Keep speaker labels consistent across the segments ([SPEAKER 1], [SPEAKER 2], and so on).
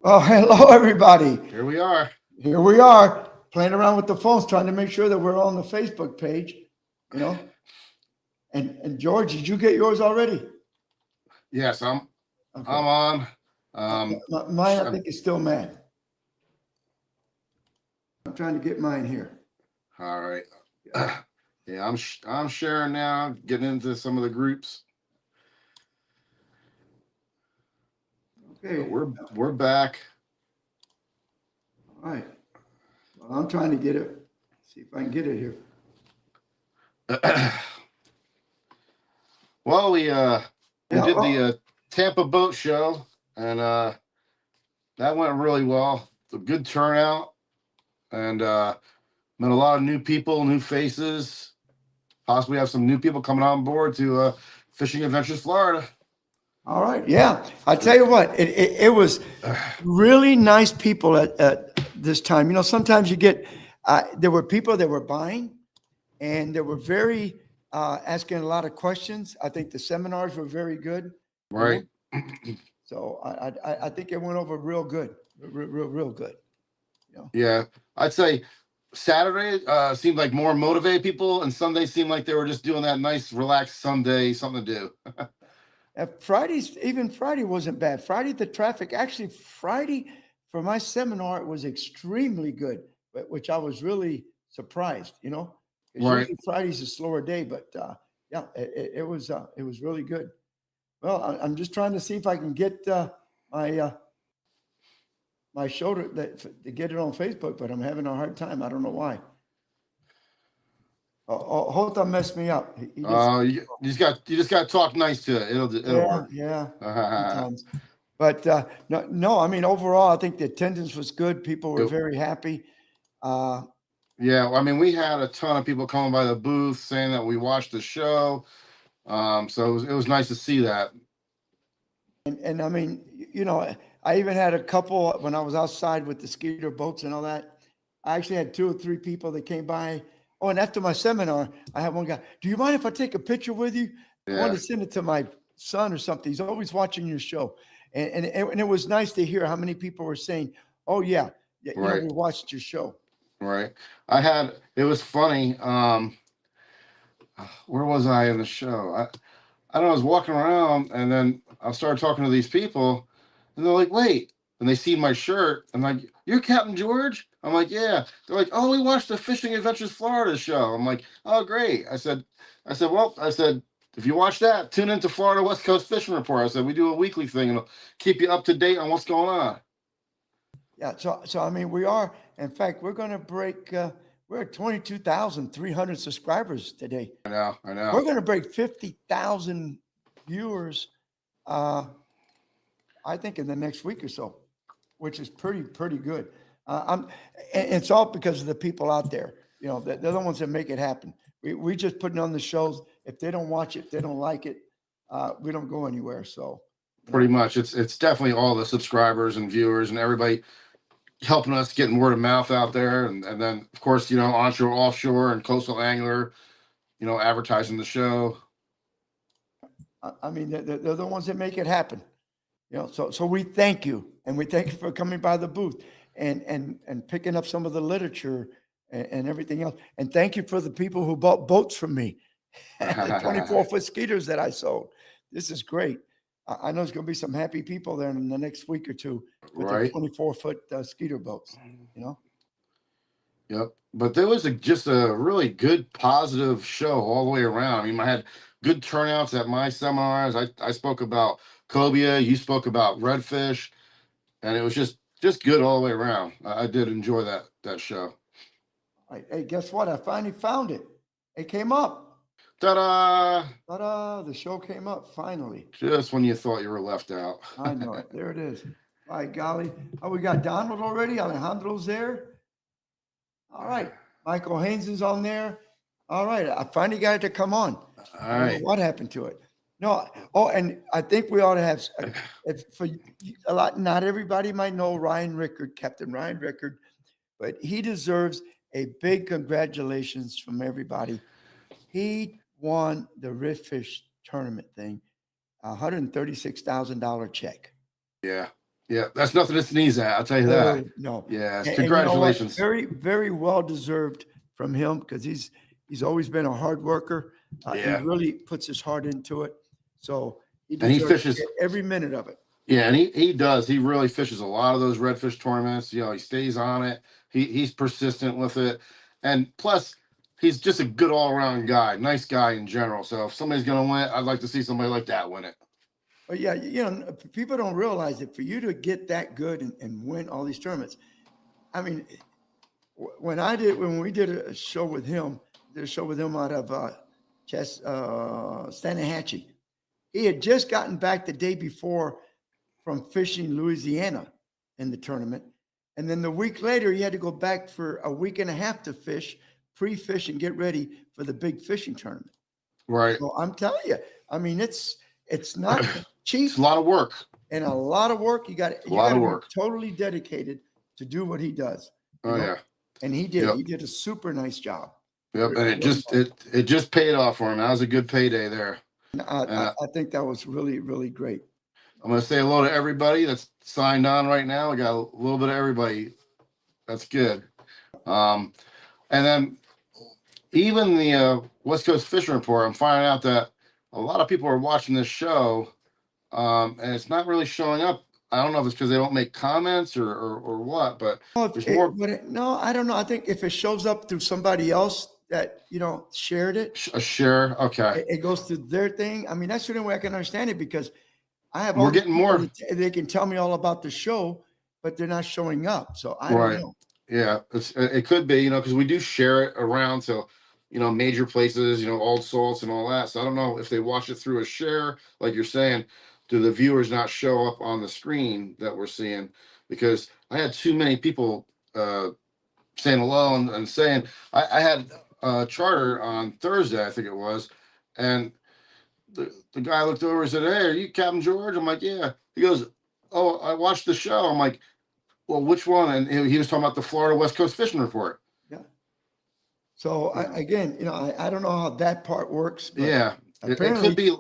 [SPEAKER 1] Oh, hello, everybody.
[SPEAKER 2] Here we are.
[SPEAKER 1] Here we are playing around with the phones, trying to make sure that we're on the Facebook page, you know. And George, did you get yours already?
[SPEAKER 2] Yes,
[SPEAKER 1] Okay.
[SPEAKER 2] I'm on. Um,
[SPEAKER 1] Mine, I
[SPEAKER 2] I'm,
[SPEAKER 1] think, is still mad. I'm trying to get mine here.
[SPEAKER 2] all right. Yeah, I'm sharing now. Getting into some of the groups. So
[SPEAKER 1] Okay.
[SPEAKER 2] we're back.
[SPEAKER 1] All right. Well, I'm trying to get it. See if I can get it here.
[SPEAKER 2] Well, we
[SPEAKER 1] Yeah.
[SPEAKER 2] did the
[SPEAKER 1] Oh,
[SPEAKER 2] Tampa boat show, and that went really well. It's a good turnout, and met a lot of new people, new faces. Possibly have some new people coming on board to Fishing Adventures Florida.
[SPEAKER 1] all right. Yeah. I tell you what, it was really nice people at this time. You know, sometimes you get, there were people that were buying and they were very asking a lot of questions. I think the seminars were very good, you know.
[SPEAKER 2] Right.
[SPEAKER 1] So I think it went over real good, real good. You know,
[SPEAKER 2] Yeah, I'd say Saturday seemed like more motivated people, and Sunday seemed like they were just doing that nice, relaxed Sunday, something to do.
[SPEAKER 1] and Fridays, even Friday wasn't bad. Friday the traffic actually Friday for my seminar it was extremely good, which I was really surprised. You know, because
[SPEAKER 2] Right.
[SPEAKER 1] usually Friday's a slower day, but yeah, it was really good. Well, I'm just trying to see if I can get my my shoulder to get it on Facebook, but I'm having a hard time. I don't know why. Hota messed me up. He just
[SPEAKER 2] You just got to talk nice to it. It'll
[SPEAKER 1] yeah,
[SPEAKER 2] work.
[SPEAKER 1] yeah, sometimes. But no, no. I mean, overall, I think the attendance was good. People were
[SPEAKER 2] It-
[SPEAKER 1] very happy. Uh,
[SPEAKER 2] yeah, well, I mean, we had a ton of people coming by the booth saying that we watched the show. So it was nice to see that.
[SPEAKER 1] and I mean, you know, I even had a couple when I was outside with the skeeter boats and all that. I actually had two or three people that came by. Oh, and after my seminar, I had one guy. Do you mind if I take a picture with you? I wanted
[SPEAKER 2] Yeah,
[SPEAKER 1] to send it to my son or something. He's always watching your show, and it was nice to hear how many people were saying, "Oh yeah, yeah, you know,
[SPEAKER 2] right,
[SPEAKER 1] we watched your show."
[SPEAKER 2] right. It was funny. Where was I in the show? I don't know, I was walking around and then I started talking to these people and they're like, wait. And they see my shirt. I'm like, you're Captain George? I'm like, yeah. They're like, oh, we watched the Fishing Adventures Florida show. I'm like, oh, great. I said, if you watch that, tune into Florida West Coast Fishing Report. I said, we do a weekly thing and it'll keep you up to date on what's going on.
[SPEAKER 1] Yeah, so I mean, we are. In fact, we're going to break. We're at 22,300 subscribers today.
[SPEAKER 2] I know, I
[SPEAKER 1] We're
[SPEAKER 2] know.
[SPEAKER 1] going to break 50,000 viewers. Uh, I think in the next week or so, which is pretty good. I'm, and it's all because of the people out there. You know, they're the ones that make it happen. We just putting on the shows. If they don't watch it, if they don't like it, we don't go anywhere. So, you
[SPEAKER 2] Pretty
[SPEAKER 1] know,
[SPEAKER 2] much. It's definitely all the subscribers and viewers and everybody helping us getting word of mouth out there. And then, of course, onshore, offshore, and coastal angler, advertising the show.
[SPEAKER 1] I mean, they're the ones that make it happen. You know, so we thank you, and we thank you for coming by the booth and picking up some of the literature and everything else. And thank you for the people who bought boats from me, the 24-foot skeeters that I sold. This is great. I know there's going to be some happy people there in the next week or two with their
[SPEAKER 2] Right.
[SPEAKER 1] 24-foot skeeter boats. You know,
[SPEAKER 2] Yep. But there was just a really good, positive show all the way around. I mean, I had good turnouts at my seminars. I spoke about cobia. You spoke about redfish, and it was just good all the way around. I did enjoy that show.
[SPEAKER 1] hey, guess what? I finally found it. It came up.
[SPEAKER 2] Ta-da!
[SPEAKER 1] Ta-da! The show came up finally.
[SPEAKER 2] Just when you thought you were left out.
[SPEAKER 1] I know it. There it is. By golly. Oh, we got Donald already. Alejandro's there. All right. Michael Haynes is on there. All right. I finally got it to come on.
[SPEAKER 2] All
[SPEAKER 1] I don't know
[SPEAKER 2] right.
[SPEAKER 1] what happened to it. No. Oh, and I think we ought to have, if for a lot, not everybody might know Ryan Rickard, Captain Ryan Rickard, but he deserves a big congratulations from everybody. He won the Redfish tournament thing, $136,000 check.
[SPEAKER 2] Yeah. Yeah, that's nothing to sneeze at. I'll tell you that.
[SPEAKER 1] No.
[SPEAKER 2] Yes,
[SPEAKER 1] And you know what?
[SPEAKER 2] congratulations.
[SPEAKER 1] Very, very well deserved from him because he's always been a hard worker. He
[SPEAKER 2] Yeah,
[SPEAKER 1] really puts his heart into it. So he
[SPEAKER 2] and he
[SPEAKER 1] deserves
[SPEAKER 2] fishes.
[SPEAKER 1] every minute of it.
[SPEAKER 2] Yeah, and he does. He really fishes a lot of those redfish tournaments. You know, he stays on it. He's persistent with it, and plus, he's just a good all around guy. Nice guy in general. So if somebody's gonna win, I'd like to see somebody like that win it.
[SPEAKER 1] But yeah, you know, people don't realize that for you to get that good and win all these tournaments. I mean, when we did a show with him, did a show with him out of Stanahatchee. He had just gotten back the day before from fishing Louisiana in the tournament. And then the week later, he had to go back for a week and a half to fish, pre-fish and get ready for the big fishing tournament.
[SPEAKER 2] Right.
[SPEAKER 1] So I'm telling you, I mean, it's not cheap
[SPEAKER 2] It's a lot of work.
[SPEAKER 1] and a lot of work. You got to be totally dedicated to do what he does.
[SPEAKER 2] Oh yeah.
[SPEAKER 1] And he did.
[SPEAKER 2] Yep.
[SPEAKER 1] He did a super nice job.
[SPEAKER 2] Yep. And it just paid off for him. That was a good payday there.
[SPEAKER 1] I think that was really, really great.
[SPEAKER 2] I'm going to say hello to everybody that's signed on right now. We got a little bit of everybody. That's good. And then even the West Coast Fishing Report, I'm finding out that a lot of people are watching this show, and it's not really showing up. I don't know if it's because they don't make comments or what, but there's more.
[SPEAKER 1] No, I don't know. I think if it shows up through somebody else that, shared it.
[SPEAKER 2] A share. Okay.
[SPEAKER 1] It goes through their thing. I mean, that's the only way I can understand it because I have.
[SPEAKER 2] We're getting more.
[SPEAKER 1] They can tell me all about the show, but they're not showing up. So I don't know.
[SPEAKER 2] Yeah, it could be, because we do share it around to, major places, Old Salts and all that. So I don't know if they watch it through a share, like you're saying, do the viewers not show up on the screen that we're seeing? Because I had too many people saying hello and saying, I had a charter on Thursday, I think it was, and the guy looked over and said, "Hey, are you Captain George?" I'm like, "Yeah." He goes, "Oh, I watched the show." I'm like, "Well, which one?" And he was talking about the Florida West Coast Fishing Report.
[SPEAKER 1] Yeah. So I don't know how that part works. But
[SPEAKER 2] yeah, it could be.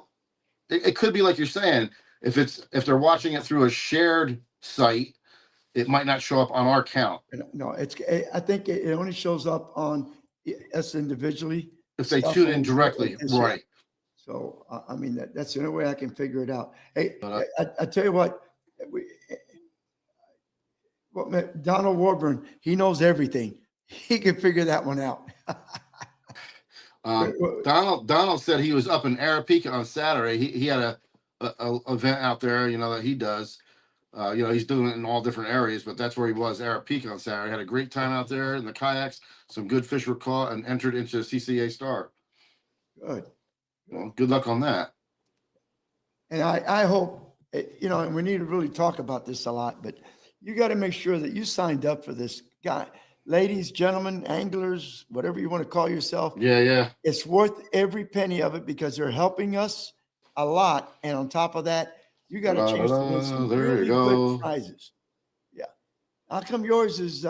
[SPEAKER 2] It could be like you're saying. If they're watching it through a shared site, it might not show up on our count.
[SPEAKER 1] No, I think it only shows up on us individually.
[SPEAKER 2] If they tune in directly, right.
[SPEAKER 1] So, I mean, that's the only way I can figure it out. Hey, I tell you what, Donald Warburn, he knows everything. He can figure that one out.
[SPEAKER 2] Donald said he was up in Arapahoe on Saturday. He had a event out there, that he does. He's doing it in all different areas, but that's where he was, Arapahoe on Saturday. Had a great time out there in the kayaks. Some good fish were caught and entered into CCA Star.
[SPEAKER 1] Good.
[SPEAKER 2] Well, good luck on that.
[SPEAKER 1] And I hope, and we need to really talk about this a lot, but you got to make sure that you signed up for this guy. Ladies, gentlemen, anglers, whatever you want to call yourself.
[SPEAKER 2] Yeah.
[SPEAKER 1] It's worth every penny of it because they're helping us a lot. And on top of that, you got a chance to win some really good prizes. Yeah. How come yours is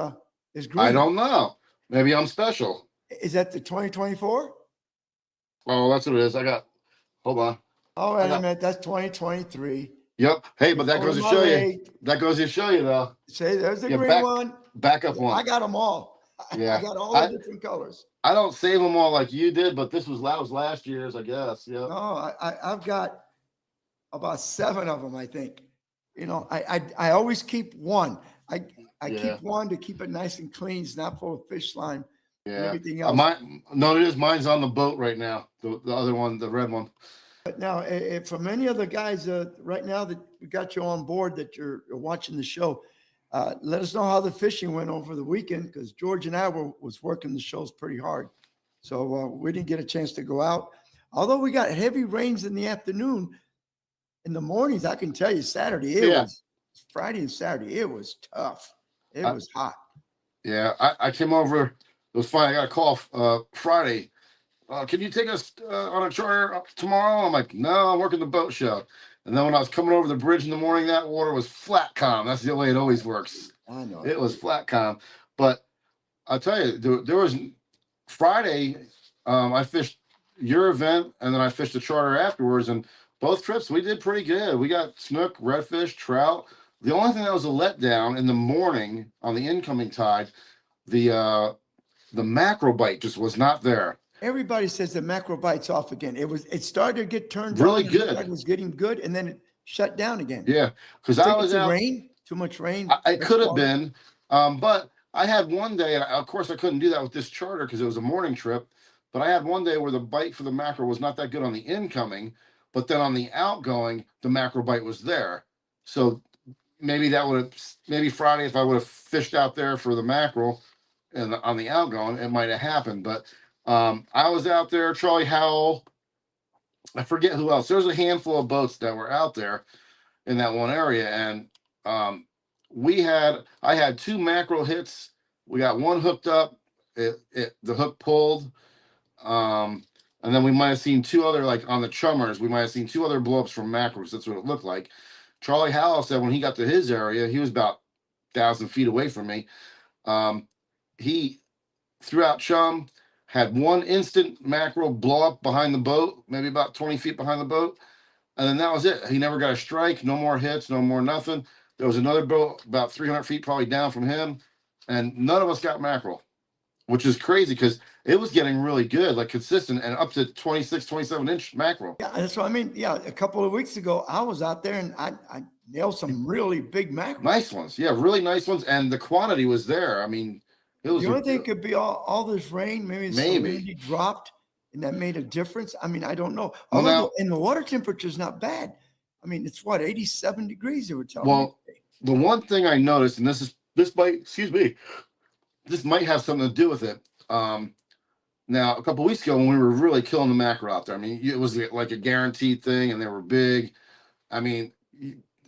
[SPEAKER 1] green?
[SPEAKER 2] I don't know. Maybe I'm special.
[SPEAKER 1] Is that the 2024?
[SPEAKER 2] Oh, that's what it is. Hold on.
[SPEAKER 1] Oh, wait a minute. That's 2023.
[SPEAKER 2] Yep. Hey, but that goes to show you. That goes to show you, though.
[SPEAKER 1] Say, there's the green one.
[SPEAKER 2] Backup one.
[SPEAKER 1] I got them all.
[SPEAKER 2] Yeah.
[SPEAKER 1] I got all the different colors.
[SPEAKER 2] I don't save them all like you did, but that was last year's, I guess. Yeah.
[SPEAKER 1] No, I've got about 7 of them, I think. I always keep one. I keep one to keep it nice and clean. It's not full of fish slime.
[SPEAKER 2] Yeah.
[SPEAKER 1] Everything else.
[SPEAKER 2] Mine's on the boat right now. The other one, the red one.
[SPEAKER 1] But now, from any of the guys right now that we got you on board that you're watching the show, let us know how the fishing went over the weekend because George and I was working the shows pretty hard. So we didn't get a chance to go out. Although we got heavy rains in the afternoon, in the mornings, I can tell you Saturday, was Friday and Saturday, it was tough. It was hot.
[SPEAKER 2] Yeah, I came over. It was fine. I got a call Friday. Can you take us on a charter tomorrow? I'm like, no, I'm working the boat show. And then when I was coming over the bridge in the morning, that water was flat calm. That's the way it always works.
[SPEAKER 1] I know.
[SPEAKER 2] It was flat calm. But I'll tell you, there was Friday, I fished your event, and then I fished the charter afterwards. And both trips, we did pretty good. We got snook, redfish, trout. The only thing that was a letdown in the morning on the incoming tide, the macro bite just was not there.
[SPEAKER 1] Everybody says the macro bites off again. It started to get turned
[SPEAKER 2] Really
[SPEAKER 1] on.
[SPEAKER 2] good.
[SPEAKER 1] It was getting good, and then it shut down again.
[SPEAKER 2] Yeah, because
[SPEAKER 1] Think
[SPEAKER 2] I
[SPEAKER 1] it's
[SPEAKER 2] was
[SPEAKER 1] the
[SPEAKER 2] out.
[SPEAKER 1] rain, too much rain.
[SPEAKER 2] It
[SPEAKER 1] fresh
[SPEAKER 2] could have
[SPEAKER 1] water?
[SPEAKER 2] been, but I had one day, and of course I couldn't do that with this charter because it was a morning trip. But I had one day where the bite for the mackerel was not that good on the incoming, but then on the outgoing, the mackerel bite was there. So maybe that would have, maybe Friday, if I would have fished out there for the mackerel and on the outgoing, it might have happened. But I was out there, Charlie Howell, I forget who else. There was a handful of boats that were out there in that one area, and um, I had two mackerel hits. We got one hooked up. The hook pulled, and then we might have seen two other, like on the chummers. We might have seen two other blowups from mackerels. That's what it looked like. Charlie Howell said when he got to his area, he was about 1,000 feet away from me. He threw out chum, had one instant mackerel blow up behind the boat, maybe about 20 feet behind the boat. And then that was it. He never got a strike, no more hits, no more nothing. There was another boat about 300 feet probably down from him, and none of us got mackerel, which is crazy because it was getting really good, like consistent, and up to 26, 27-inch mackerel.
[SPEAKER 1] Yeah, that's what I mean. Yeah, a couple of weeks ago, I was out there and I nailed some really big mackerel.
[SPEAKER 2] Nice ones. Yeah, really nice ones. And the quantity was there. I mean, it was
[SPEAKER 1] The only thing could be all this rain, maybe
[SPEAKER 2] Maybe.
[SPEAKER 1] salinity dropped and that made a difference. I mean, I don't know.
[SPEAKER 2] Well,
[SPEAKER 1] Although
[SPEAKER 2] now-
[SPEAKER 1] and the water temperature is not bad. I mean, it's what, 87 degrees they were telling
[SPEAKER 2] Well,
[SPEAKER 1] me.
[SPEAKER 2] the one thing I noticed, and this might, excuse me, this might have something to do with it. Now a couple weeks ago when we were really killing the mackerel out there, I mean, it was like a guaranteed thing, and they were big. I mean,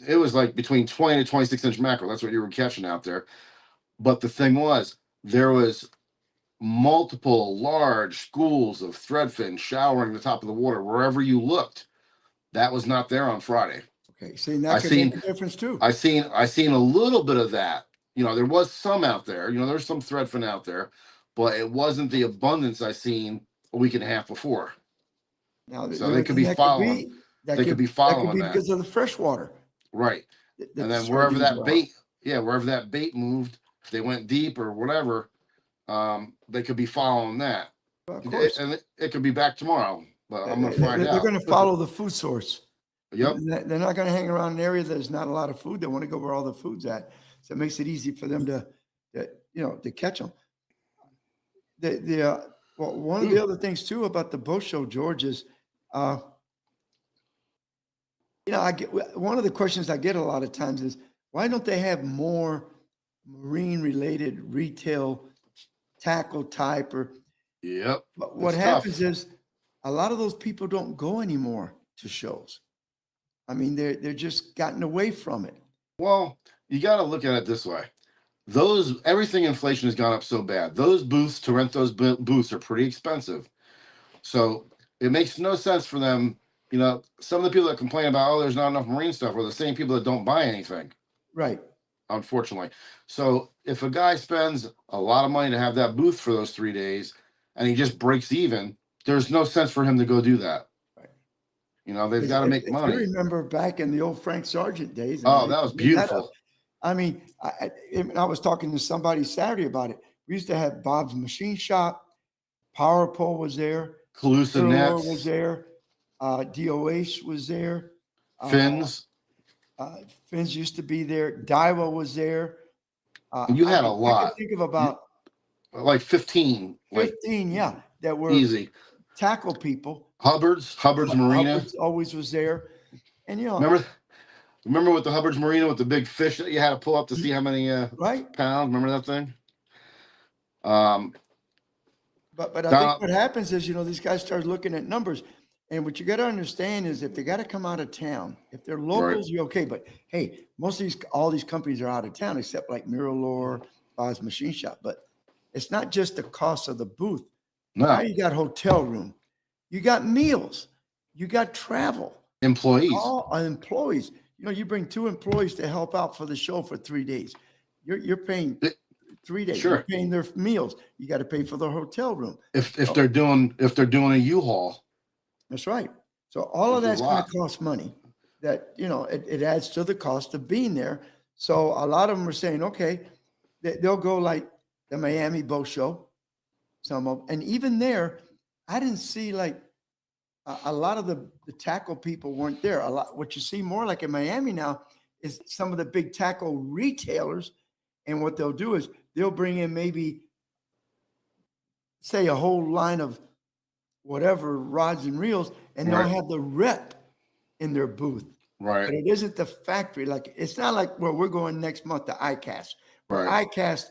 [SPEAKER 2] it was like between 20 to 26-inch mackerel. That's what you were catching out there. But the thing was, there was multiple large schools of threadfin showering the top of the water wherever you looked. That was not there on Friday.
[SPEAKER 1] Okay, see, and
[SPEAKER 2] I
[SPEAKER 1] that could
[SPEAKER 2] seen-
[SPEAKER 1] make a difference too.
[SPEAKER 2] I seen a little bit of that. You know, there was some out there. You know, there's some threadfin out there, but it wasn't the abundance I seen a week and a half before.
[SPEAKER 1] Now,
[SPEAKER 2] So they could be following. They could be following that.
[SPEAKER 1] because of the fresh water.
[SPEAKER 2] Right.
[SPEAKER 1] that
[SPEAKER 2] And
[SPEAKER 1] the
[SPEAKER 2] then wherever
[SPEAKER 1] soybeans
[SPEAKER 2] that
[SPEAKER 1] are.
[SPEAKER 2] bait, wherever that bait moved, if they went deep or whatever, they could be following that.
[SPEAKER 1] Of course.
[SPEAKER 2] And it could be back tomorrow, but I'm gonna find
[SPEAKER 1] They're
[SPEAKER 2] out.
[SPEAKER 1] going to follow the food source.
[SPEAKER 2] Yep.
[SPEAKER 1] They're not going to hang around an area there's not a lot of food. They want to go where all the food's at. So it makes it easy for them to catch them. Well, one of the other things too about the boat show, George, is, I get one of the questions I get a lot of times is why don't they have more marine related retail tackle type or
[SPEAKER 2] Yep.
[SPEAKER 1] but what
[SPEAKER 2] It's
[SPEAKER 1] happens
[SPEAKER 2] tough.
[SPEAKER 1] is a lot of those people don't go anymore to shows. I mean, they're just gotten away from it.
[SPEAKER 2] Well, you got to look at it this way. Everything inflation has gone up so bad. Those booths to rent those booths are pretty expensive. So it makes no sense for them. You know, some of the people that complain about, oh, there's not enough marine stuff are the same people that don't buy anything,
[SPEAKER 1] Right.
[SPEAKER 2] unfortunately. So if a guy spends a lot of money to have that booth for those 3 days and he just breaks even, there's no sense for him to go do that.
[SPEAKER 1] Right.
[SPEAKER 2] You know, they've got to make
[SPEAKER 1] If
[SPEAKER 2] money.
[SPEAKER 1] you remember back in the old Frank Sargent days. and
[SPEAKER 2] Oh,
[SPEAKER 1] how
[SPEAKER 2] that
[SPEAKER 1] they
[SPEAKER 2] was
[SPEAKER 1] made up.
[SPEAKER 2] beautiful.
[SPEAKER 1] I mean, I was talking to somebody Saturday about it. We used to have Bob's Machine Shop, Power Pole was there,
[SPEAKER 2] Calusa
[SPEAKER 1] Turlock
[SPEAKER 2] nets,
[SPEAKER 1] was there, DOH was there,
[SPEAKER 2] fins.
[SPEAKER 1] Fins used to be there, Daiwa was there.
[SPEAKER 2] You had a
[SPEAKER 1] I could
[SPEAKER 2] lot.
[SPEAKER 1] think of about
[SPEAKER 2] Like 15, like
[SPEAKER 1] 15, yeah, that were
[SPEAKER 2] easy.
[SPEAKER 1] tackle people.
[SPEAKER 2] Hubbard's Marina.
[SPEAKER 1] Hubbard's always was there, and
[SPEAKER 2] Remember with the Hubbard's Marina with the big fish that you had to pull up to see how many
[SPEAKER 1] right.
[SPEAKER 2] pounds? Remember that thing?
[SPEAKER 1] But I
[SPEAKER 2] Donald-
[SPEAKER 1] think what happens is, these guys start looking at numbers. And what you got to understand is if they got to come out of town, if they're locals, you're okay. But hey, all these companies are out of town except like Miralore, Bob's Machine Shop. But it's not just the cost of the booth. Now
[SPEAKER 2] No,
[SPEAKER 1] you got hotel room, you got meals, you got travel,
[SPEAKER 2] employees.
[SPEAKER 1] all employees. You bring 2 employees to help out for the show for 3 days. You're paying 3 days.
[SPEAKER 2] Sure.
[SPEAKER 1] You're paying their meals. You got to pay for the hotel room.
[SPEAKER 2] If they're doing a U-Haul,
[SPEAKER 1] That's right. So all of
[SPEAKER 2] There's
[SPEAKER 1] that's
[SPEAKER 2] a
[SPEAKER 1] going
[SPEAKER 2] lot.
[SPEAKER 1] to cost money. That it adds to the cost of being there. So a lot of them are saying, okay, they'll go like the Miami Boat Show, some of, and even there, I didn't see like a lot of the tackle people weren't there. A lot, what you see more like in Miami now is some of the big tackle retailers. And what they'll do is they'll bring in maybe, say, a whole line of whatever rods and reels, and they'll
[SPEAKER 2] Right.
[SPEAKER 1] have the rep in their booth. But
[SPEAKER 2] Right.
[SPEAKER 1] it isn't the factory. Like, it's not like where we're going next month to ICAST. For
[SPEAKER 2] Right.
[SPEAKER 1] ICAST,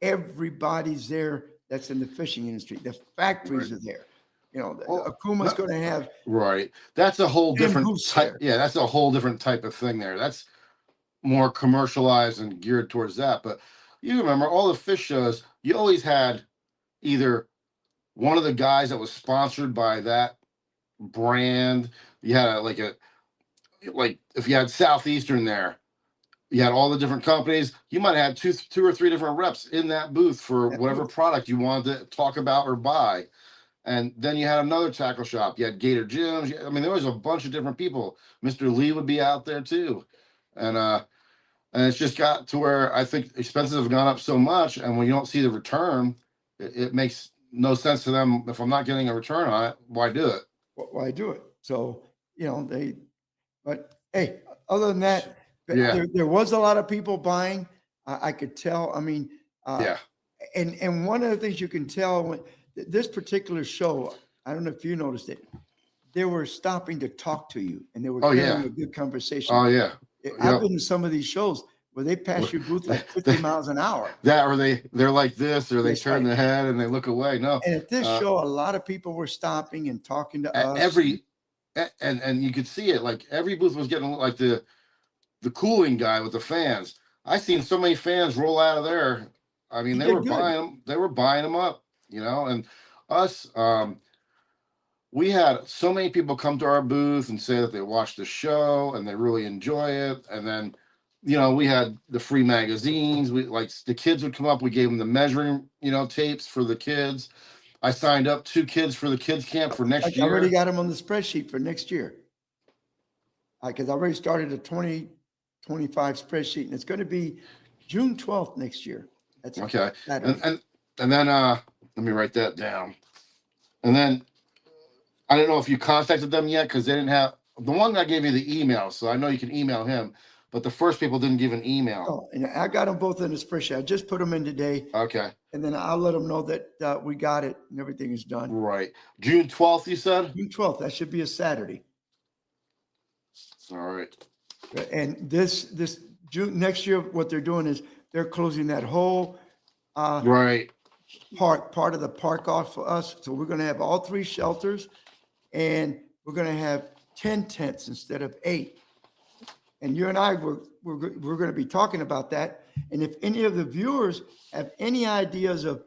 [SPEAKER 1] everybody's there that's in the fishing industry. The factories
[SPEAKER 2] Right.
[SPEAKER 1] are there. You know,
[SPEAKER 2] Well,
[SPEAKER 1] Akuma's
[SPEAKER 2] no-
[SPEAKER 1] going to have
[SPEAKER 2] Right. That's a whole
[SPEAKER 1] 10
[SPEAKER 2] different
[SPEAKER 1] booths
[SPEAKER 2] type.
[SPEAKER 1] there.
[SPEAKER 2] Yeah, that's a whole different type of thing there. That's more commercialized and geared towards that. But you remember all the fish shows, you always had either one of the guys that was sponsored by that brand. You had like if you had Southeastern there, you had all the different companies. You might have had two or three different reps in that booth for
[SPEAKER 1] That
[SPEAKER 2] whatever
[SPEAKER 1] booth.
[SPEAKER 2] product you wanted to talk about or buy. And then you had another tackle shop. You had Gator Gyms. I mean, there was a bunch of different people. Mr. Lee would be out there too. And it's just got to where I think expenses have gone up so much, and when you don't see the return, it makes no sense to them. If I'm not getting a return on it, why do it?
[SPEAKER 1] Why do it? So, you know, but hey, other than that,
[SPEAKER 2] Yeah.
[SPEAKER 1] there was a lot of people buying. I could tell. I mean,
[SPEAKER 2] Yeah.
[SPEAKER 1] and one of the things you can tell when this particular show, I don't know if you noticed it, they were stopping to talk to you and they were
[SPEAKER 2] Oh,
[SPEAKER 1] carrying
[SPEAKER 2] yeah.
[SPEAKER 1] a good conversation.
[SPEAKER 2] Oh yeah.
[SPEAKER 1] I've
[SPEAKER 2] Yep.
[SPEAKER 1] been to some of these shows where they pass your booth like 50 miles an hour.
[SPEAKER 2] That or they're like this, or they
[SPEAKER 1] That's
[SPEAKER 2] turn
[SPEAKER 1] right.
[SPEAKER 2] their head and they look away. No.
[SPEAKER 1] And at this
[SPEAKER 2] Uh,
[SPEAKER 1] show, a lot of people were stopping and talking to us.
[SPEAKER 2] and you could see it, like every booth was getting like the cooling guy with the fans. I seen so many fans roll out of there. I mean,
[SPEAKER 1] You
[SPEAKER 2] they
[SPEAKER 1] did
[SPEAKER 2] were
[SPEAKER 1] good.
[SPEAKER 2] buying them. They were buying them up, and us, we had so many people come to our booth and say that they watched the show and they really enjoy it. And then, we had the free magazines. We like the kids would come up. We gave them the measuring, tapes for the kids. I signed up 2 kids for the kids camp for next
[SPEAKER 1] I already
[SPEAKER 2] year.
[SPEAKER 1] got them on the spreadsheet for next year. Because I already started a 2025 spreadsheet, and it's going to be June 12th next year. That's
[SPEAKER 2] Okay.
[SPEAKER 1] Saturday.
[SPEAKER 2] And then let me write that down. And then I don't know if you contacted them yet, because they didn't have the one that gave you the email. So I know you can email him, but the first people didn't give an email.
[SPEAKER 1] Oh, and I got them both in the spreadsheet. I just put them in today,
[SPEAKER 2] Okay.
[SPEAKER 1] and then I'll let them know that we got it and everything is done.
[SPEAKER 2] Right. June 12th, you said?
[SPEAKER 1] June 12th, that should be a Saturday.
[SPEAKER 2] All right.
[SPEAKER 1] And this June next year, what they're doing is they're closing that whole
[SPEAKER 2] Right.
[SPEAKER 1] part of the park off for us. So we're going to have all 3 shelters, and we're going to have 10 tents instead of 8. And you and I we're going to be talking about that. And if any of the viewers have any ideas of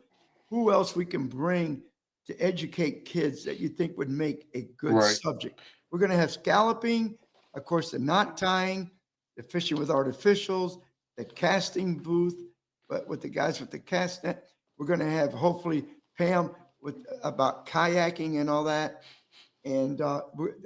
[SPEAKER 1] who else we can bring to educate kids that you think would make a good
[SPEAKER 2] Right.
[SPEAKER 1] subject, we're going to have scalloping, of course, the knot tying, the fishing with artificials, the casting booth, but with the guys with the cast net. We're going to have hopefully Pam with about kayaking and all that. And of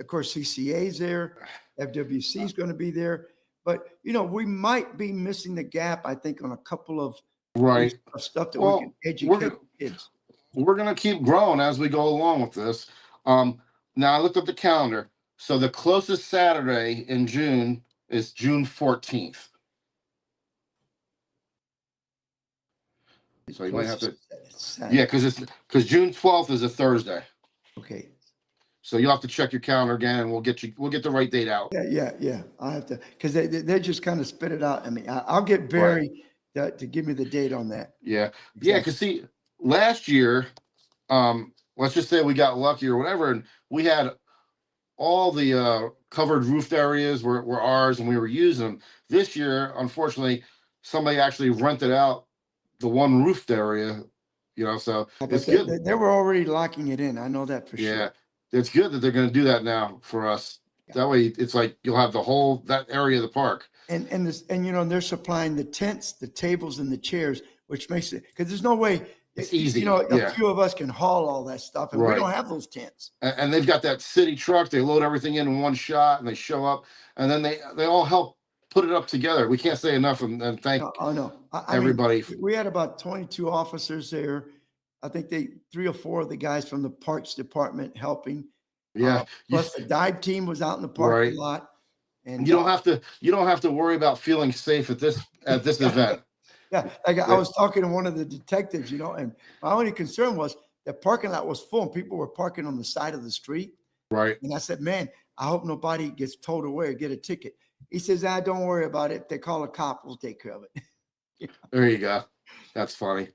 [SPEAKER 1] course, CCA's there, FWC is going to be there. But, we might be missing the gap, I think, on a couple of
[SPEAKER 2] Right.
[SPEAKER 1] stuff that
[SPEAKER 2] Well,
[SPEAKER 1] we can
[SPEAKER 2] we're
[SPEAKER 1] educate
[SPEAKER 2] gonna-
[SPEAKER 1] kids.
[SPEAKER 2] We're going to keep growing as we go along with this. Now I looked at the calendar. So the closest Saturday in June is June 14th. So you might have to, yeah, because June 12th is a Thursday.
[SPEAKER 1] Okay.
[SPEAKER 2] So you'll have to check your calendar again, and we'll get the right date out.
[SPEAKER 1] Yeah. I have to, because they just kind of spit it out. I mean, I'll get Barry to give me the date on that.
[SPEAKER 2] Yeah. Yeah. Because see, last year, let's just say we got lucky or whatever, and we had all the covered roofed areas were ours, and we were using them. This year, unfortunately, somebody actually rented out the one roofed area, so it's good.
[SPEAKER 1] They were already locking it in. I know that for
[SPEAKER 2] Yeah,
[SPEAKER 1] sure.
[SPEAKER 2] it's good that they're going to do that now for us. That way, it's like you'll have that area of the park.
[SPEAKER 1] And they're supplying the tents, the tables, and the chairs, which makes it, because there's no way
[SPEAKER 2] It's easy.
[SPEAKER 1] A few of us can haul all that stuff, and we
[SPEAKER 2] Right.
[SPEAKER 1] don't have those tents.
[SPEAKER 2] And they've got that city truck. They load everything in one shot, and they show up, and then they all help put it up together. We can't say enough and thank
[SPEAKER 1] Oh, no. I mean,
[SPEAKER 2] everybody.
[SPEAKER 1] we had about 22 officers there. I think 3 or 4 of the guys from the Parks Department helping.
[SPEAKER 2] Yeah.
[SPEAKER 1] Plus the dive team was out in the parking
[SPEAKER 2] Right.
[SPEAKER 1] lot. And
[SPEAKER 2] You don't have to worry about feeling safe at this event.
[SPEAKER 1] yeah, like I
[SPEAKER 2] Yeah.
[SPEAKER 1] was talking to one of the detectives, and my only concern was the parking lot was full and people were parking on the side of the street.
[SPEAKER 2] Right.
[SPEAKER 1] And I said, man, I hope nobody gets towed away or get a ticket. He says, don't worry about it. If they call a cop, we'll take care of it.
[SPEAKER 2] There you go. That's funny.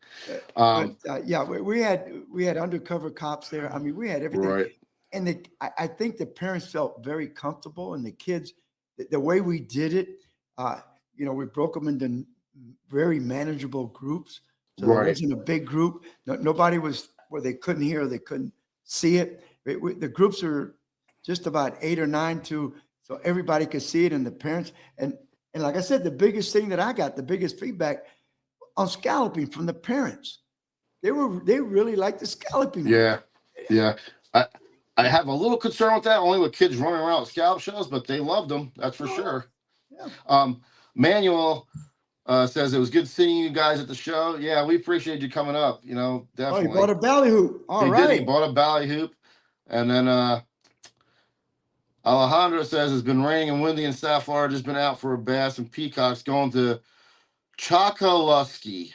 [SPEAKER 1] But yeah, we had undercover cops there. I mean, we had everything.
[SPEAKER 2] Right.
[SPEAKER 1] And I think the parents felt very comfortable, and the kids, the way we did it, we broke them into very manageable groups. So there
[SPEAKER 2] Right.
[SPEAKER 1] wasn't a big group. Nobody was where they couldn't hear, or they couldn't see it. The groups are just about 8 or 9 so everybody could see it, and the parents. And like I said, the biggest thing that I got, the biggest feedback on scalloping from the parents. They really liked the scalloping.
[SPEAKER 2] Yeah. Yeah. I have a little concern with that, only with kids running around at scallop shows, but they loved them. That's for sure.
[SPEAKER 1] Yeah.
[SPEAKER 2] Manuel says it was good seeing you guys at the show. Yeah, we appreciate you coming up.
[SPEAKER 1] Oh,
[SPEAKER 2] Definitely.
[SPEAKER 1] he bought a ballyhoo. All
[SPEAKER 2] He
[SPEAKER 1] right.
[SPEAKER 2] did. He bought a ballyhoop. And then Alejandro says it's been raining and windy in South Florida. Just been out for a bass and peacocks going to Chokoloskee.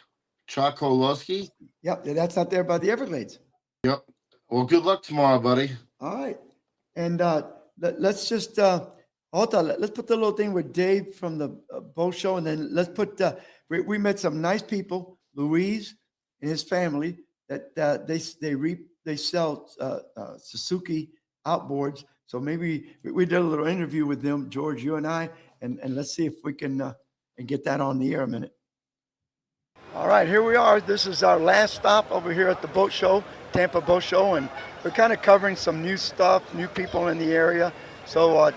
[SPEAKER 2] Chokoloskee?
[SPEAKER 1] Yep, that's out there by the Everglades.
[SPEAKER 2] Yep. Well, good luck tomorrow, buddy.
[SPEAKER 1] All right. And let's just let's put the little thing with Dave from the boat show, and then let's put we met some nice people, Louise and his family, that they sell Suzuki outboards. So maybe we did a little interview with them, George, you and I, and let's see if we can and get that on the air a minute. All right, here we are. This is our last stop over here at the boat show, Tampa Boat Show, and we're kind of covering some new stuff, new people in the area. So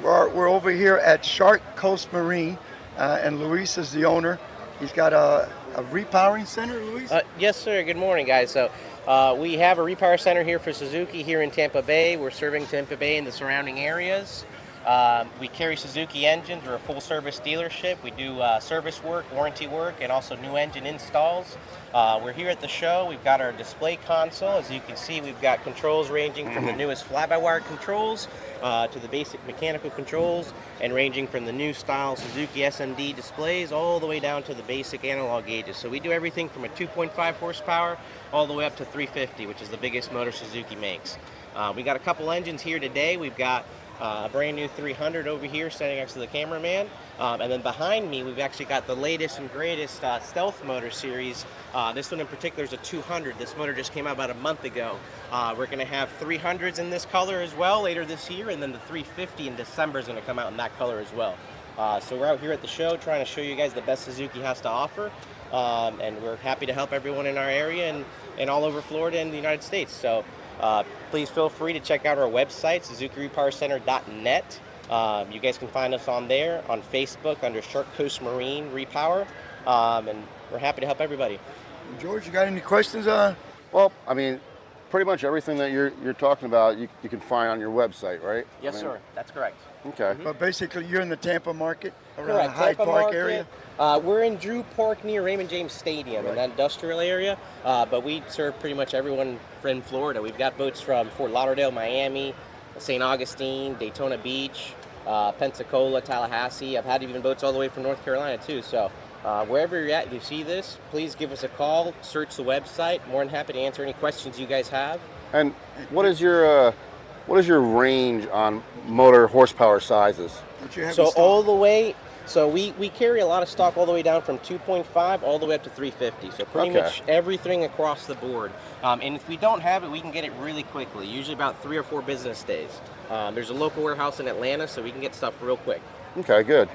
[SPEAKER 1] we're over here at Shark Coast Marine, and Luis is the owner. He's got a repowering center, Luis?
[SPEAKER 3] Yes, sir. Good morning, guys. So we have a repower center here for Suzuki here in Tampa Bay. We're serving Tampa Bay and the surrounding areas. We carry Suzuki engines. We're a full-service dealership. We do service work, warranty work, and also new engine installs. We're here at the show. We've got our display console. As you can see, we've got controls ranging from the newest fly-by-wire controls to the basic mechanical controls, and ranging from the new style Suzuki SMD displays all the way down to the basic analog gauges. So we do everything from a 2.5 horsepower all the way up to 350, which is the biggest motor Suzuki makes. We got a couple engines here today. We've got a brand new 300 over here standing next to the cameraman. And then behind me, we've actually got the latest and greatest Stealth motor series. This one in particular is a 200. This motor just came out about a month ago. We're going to have 300s in this color as well later this year, and then the 350 in December is going to come out in that color as well. So we're out here at the show trying to show you guys the best Suzuki has to offer. And we're happy to help everyone in our area and all over Florida and the United States. So please feel free to check out our website, SuzukiRepowerCenter.net. You guys can find us on there, on Facebook under Shark Coast Marine Repower, and we're happy to help everybody.
[SPEAKER 1] George, you got any questions?
[SPEAKER 2] Well, I mean, pretty much everything that you're talking about, you can find on your website, right?
[SPEAKER 3] Yes, sir. That's correct.
[SPEAKER 2] Okay.
[SPEAKER 1] But basically, you're in the Tampa market, around the
[SPEAKER 3] Correct.
[SPEAKER 1] Hyde
[SPEAKER 3] Tampa
[SPEAKER 1] Park
[SPEAKER 3] market.
[SPEAKER 1] area.
[SPEAKER 3] We're in Drew Park near Raymond James Stadium in that industrial area, but we serve pretty much everyone in Florida. We've got boats from Fort Lauderdale, Miami, St. Augustine, Daytona Beach, Pensacola, Tallahassee. I've had even boats all the way from North Carolina too. So wherever you're at, you see this, please give us a call, search the website. More than happy to answer any questions you guys have.
[SPEAKER 2] And what is your range on motor horsepower sizes?
[SPEAKER 1] What you have in
[SPEAKER 3] So
[SPEAKER 1] stock?
[SPEAKER 3] all the way, so we carry a lot of stock all the way down from 2.5 all the way up to 350. So pretty
[SPEAKER 2] Okay.
[SPEAKER 3] much everything across the board. And if we don't have it, we can get it really quickly, usually about 3 or 4 business days. There's a local warehouse in Atlanta, so we can get stuff real quick.
[SPEAKER 2] Okay, good.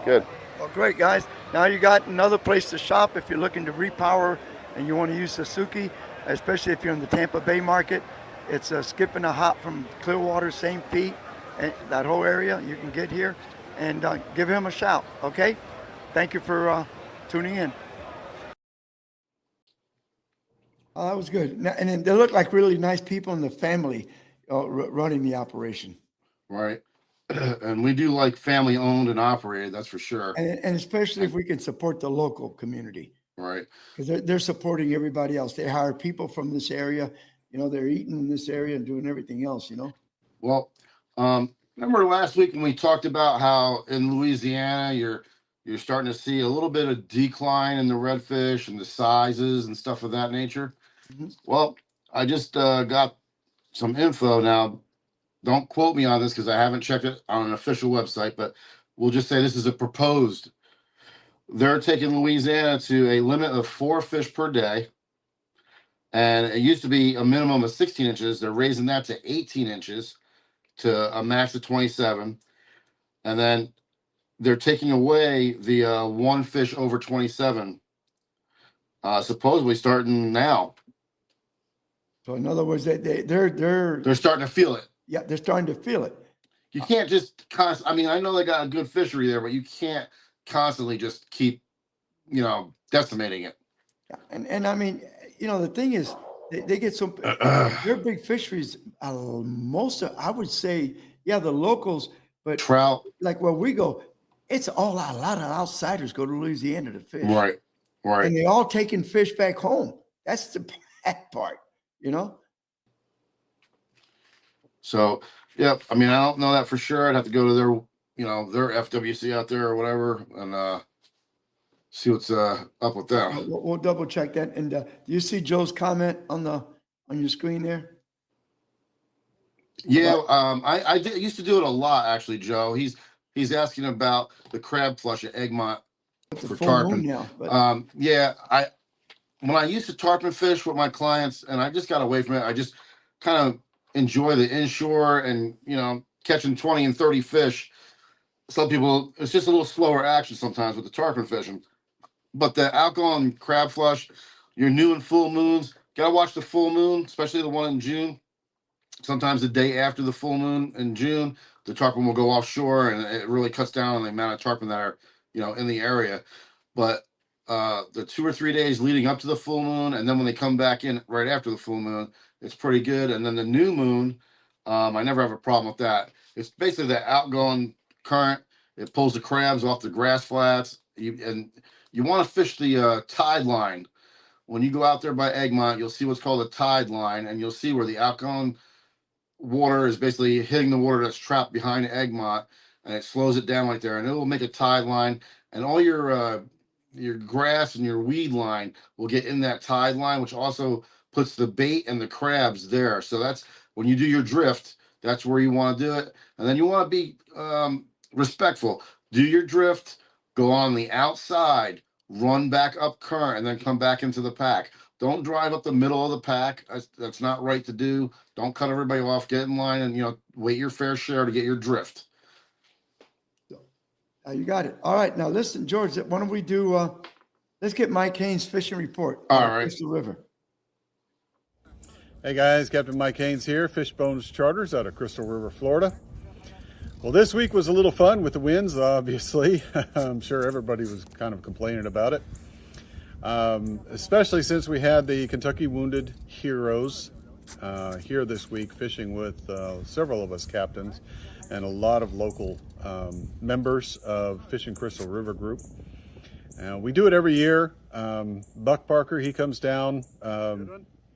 [SPEAKER 1] Well, great, guys. Now you got another place to shop if you're looking to repower and you want to use Suzuki, especially if you're in the Tampa Bay market. It's a skip and a hop from Clearwater, St. Pete, and that whole area. You can get here and give him a shout, okay? Thank you for tuning in. Oh, that was good. And then they look like really nice people in the family running the operation.
[SPEAKER 2] Right. and we do like family owned and operated, that's for sure.
[SPEAKER 1] And especially if we can support the local community,
[SPEAKER 2] Right.
[SPEAKER 1] because they're supporting everybody else. They hire people from this area, they're eating in this area and doing everything else.
[SPEAKER 2] Well, remember last week when we talked about how in Louisiana you're starting to see a little bit of decline in the redfish and the sizes and stuff of that nature?
[SPEAKER 1] Mhm.
[SPEAKER 2] Well, I just got some info now. Don't quote me on this because I haven't checked it on an official website, but we'll just say this is a proposed. They're taking Louisiana to a limit of 4 fish per day. And it used to be a minimum of 16 inches. They're raising that to 18 inches to a max of 27. And then they're taking away the 1 fish over 27, supposedly starting now.
[SPEAKER 1] So in other words, they're
[SPEAKER 2] starting to feel it.
[SPEAKER 1] yeah, they're starting to feel it.
[SPEAKER 2] You can't just I mean, I know they got a good fishery there, but you can't constantly just keep, decimating it.
[SPEAKER 1] Yeah, and I mean, the thing is, they get some. They're big fisheries. I would say, yeah, the locals, but
[SPEAKER 2] Trout.
[SPEAKER 1] like where we go, it's a lot of outsiders go to Louisiana to fish.
[SPEAKER 2] Right.
[SPEAKER 1] And they all taking fish back home. That's the bad part,
[SPEAKER 2] So, yeah, I mean, I don't know that for sure. I'd have to go to their FWC out there or whatever and see what's up with them.
[SPEAKER 1] We'll double check that. And do you see Joe's comment on your screen there?
[SPEAKER 2] Yeah, I used to do it a lot actually, Joe. He's asking about the crab flush at Egmont
[SPEAKER 1] It's a
[SPEAKER 2] for
[SPEAKER 1] full moon
[SPEAKER 2] tarpon.
[SPEAKER 1] now, but
[SPEAKER 2] Yeah, when I used to tarpon fish with my clients, and I just got away from it. I just kind of enjoy the inshore and catching 20 and 30 fish. Some people, it's just a little slower action sometimes with the tarpon fishing. But the alcohol crab flush, your new and full moons, gotta watch the full moon, especially the one in June. Sometimes the day after the full moon in June, the tarpon will go offshore and it really cuts down on the amount of tarpon that are, in the area. But the 2 or 3 days leading up to the full moon, and then when they come back in right after the full moon, it's pretty good. And then the new moon, I never have a problem with that. It's basically the outgoing current. It pulls the crabs off the grass flats. You want to fish the tide line. When you go out there by Egmont, you'll see what's called a tide line, and you'll see where the outgoing water is basically hitting the water that's trapped behind Egmont, and it slows it down right there, and it will make a tide line, and all your grass and your weed line will get in that tide line, which also puts the bait and the crabs there. So that's when you do your drift, that's where you want to do it. And then you want to be respectful. Do your drift, go on the outside, run back up current, and then come back into the pack. Don't drive up the middle of the pack. That's not right to do. Don't cut everybody off. Get in line and wait your fair share to get your drift.
[SPEAKER 1] You got it. All right, now listen, George. Why don't we do? Let's get Mike Haynes' fishing report.
[SPEAKER 2] All
[SPEAKER 1] on
[SPEAKER 2] right.
[SPEAKER 1] Crystal River.
[SPEAKER 4] Hey guys, Captain Mike Haynes here, Fishbones Charters out of Crystal River, Florida. Well, this week was a little fun with the winds, obviously. I'm sure everybody was kind of complaining about it. Especially since we had the Kentucky Wounded Heroes here this week fishing with several of us captains and a lot of local members of Fishing Crystal River Group. We do it every year. Buck Parker, he comes down,